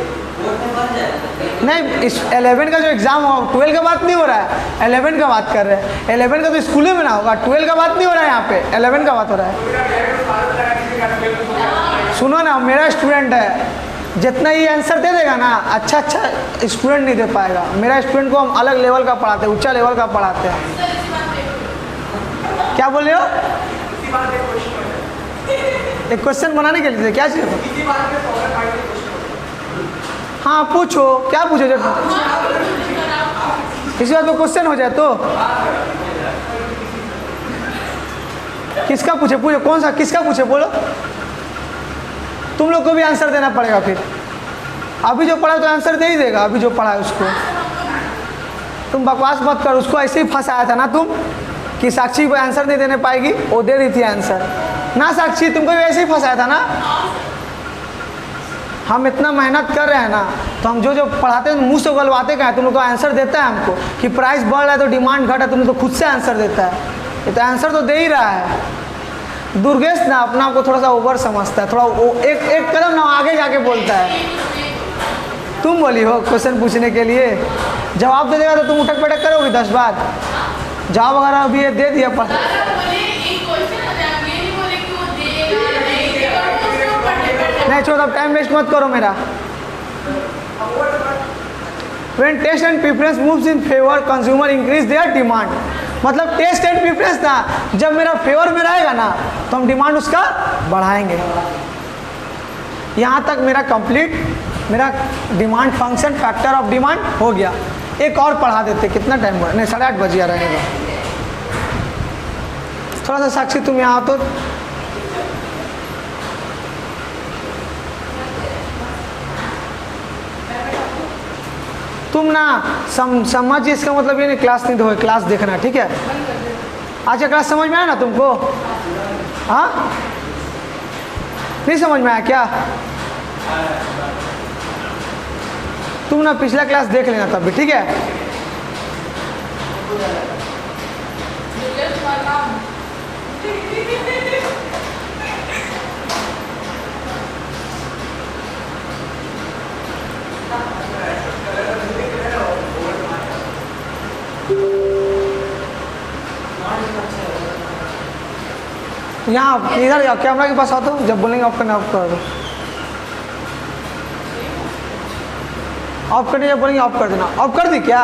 [SPEAKER 1] नहीं, इस 11 का जो एग्ज़ाम हो, 12 का बात नहीं हो रहा है, 11 का बात कर रहे हैं। 11 का तो स्कूल में ना होगा, 12 का बात नहीं हो रहा है यहाँ पे, 11 का बात हो रहा है। सुनो ना, मेरा स्टूडेंट है, जितना ये आंसर दे देगा ना अच्छा स्टूडेंट नहीं दे पाएगा। मेरा स्टूडेंट को हम अलग लेवल का पढ़ाते हैं, ऊंचा लेवल का पढ़ाते हैं। क्या बोल रहे हो? एक क्वेश्चन बनाने के लिए क्या चाहिए? हाँ पूछो, क्या पूछो? जब इसी बात पर क्वेश्चन हो जाए तो किसका पूछे? कौन सा किसका पूछे बोलो? तुम लोग को भी आंसर देना पड़ेगा। फिर अभी जो पढ़ा तो आंसर दे ही देगा, अभी जो पढ़ा है उसको। तुम बकवास मत करो, उसको ऐसे ही फंसाया था ना तुम कि साक्षी को आंसर नहीं देने पाएगी, वो दे रही थी आंसर ना। साक्षी तुमको भी ऐसे ही फंसाया था ना। हम इतना मेहनत कर रहे हैं ना, तो हम जो पढ़ाते हैं मुँह से उगलवाते क्या है? तुम लोग को आंसर देता है हमको कि प्राइस बढ़ रहा है तो डिमांड घटा है, तुम लोग तो खुद से आंसर देता है। ये तो आंसर तो दे ही रहा है। दुर्गेश ना अपना आपको थोड़ा सा ओवर समझता है, थोड़ा एक कदम ना आगे जाके बोलता है। तुम बोली हो क्वेश्चन पूछने के लिए, जवाब दे देगा तो तुम उठक बैठक करोगी 10 बार। जवाब वगैरह अभी ये दे दिया पढ़। नहीं छोड़ो, अब टाइम वेस्ट मत करो मेरा। When taste and preference moves in favor, consumer increase their demand। मतलब टेस्ट एंड प्रेफरेंस ना जब मेरा फेवर में रहेगा ना तो हम डिमांड उसका बढ़ाएंगे। यहाँ तक मेरा कंप्लीट, मेरा demand function factor of demand हो गया। एक और पढ़ा देते, कितना टाइम हुआ? नहीं 8:30 बज गया रहेगा। थोड़ा सा साक्षी तुम यहाँ तो तुम ना समझिए, इसका मतलब ये नहीं क्लास नहीं देखो, क्लास देखना, ठीक है? अच्छा क्लास समझ में आया ना तुमको? हाँ नहीं समझ में आया क्या? तुम ना पिछला क्लास देख लेना तब भी, ठीक है? यहाँ इधर कैमरा के पास आओ तो, जब बोलेंगे ऑफ करना ऑफ कर दो। ऑफ करने जब बोलेंगे ऑफ कर देना। ऑफ कर दी क्या?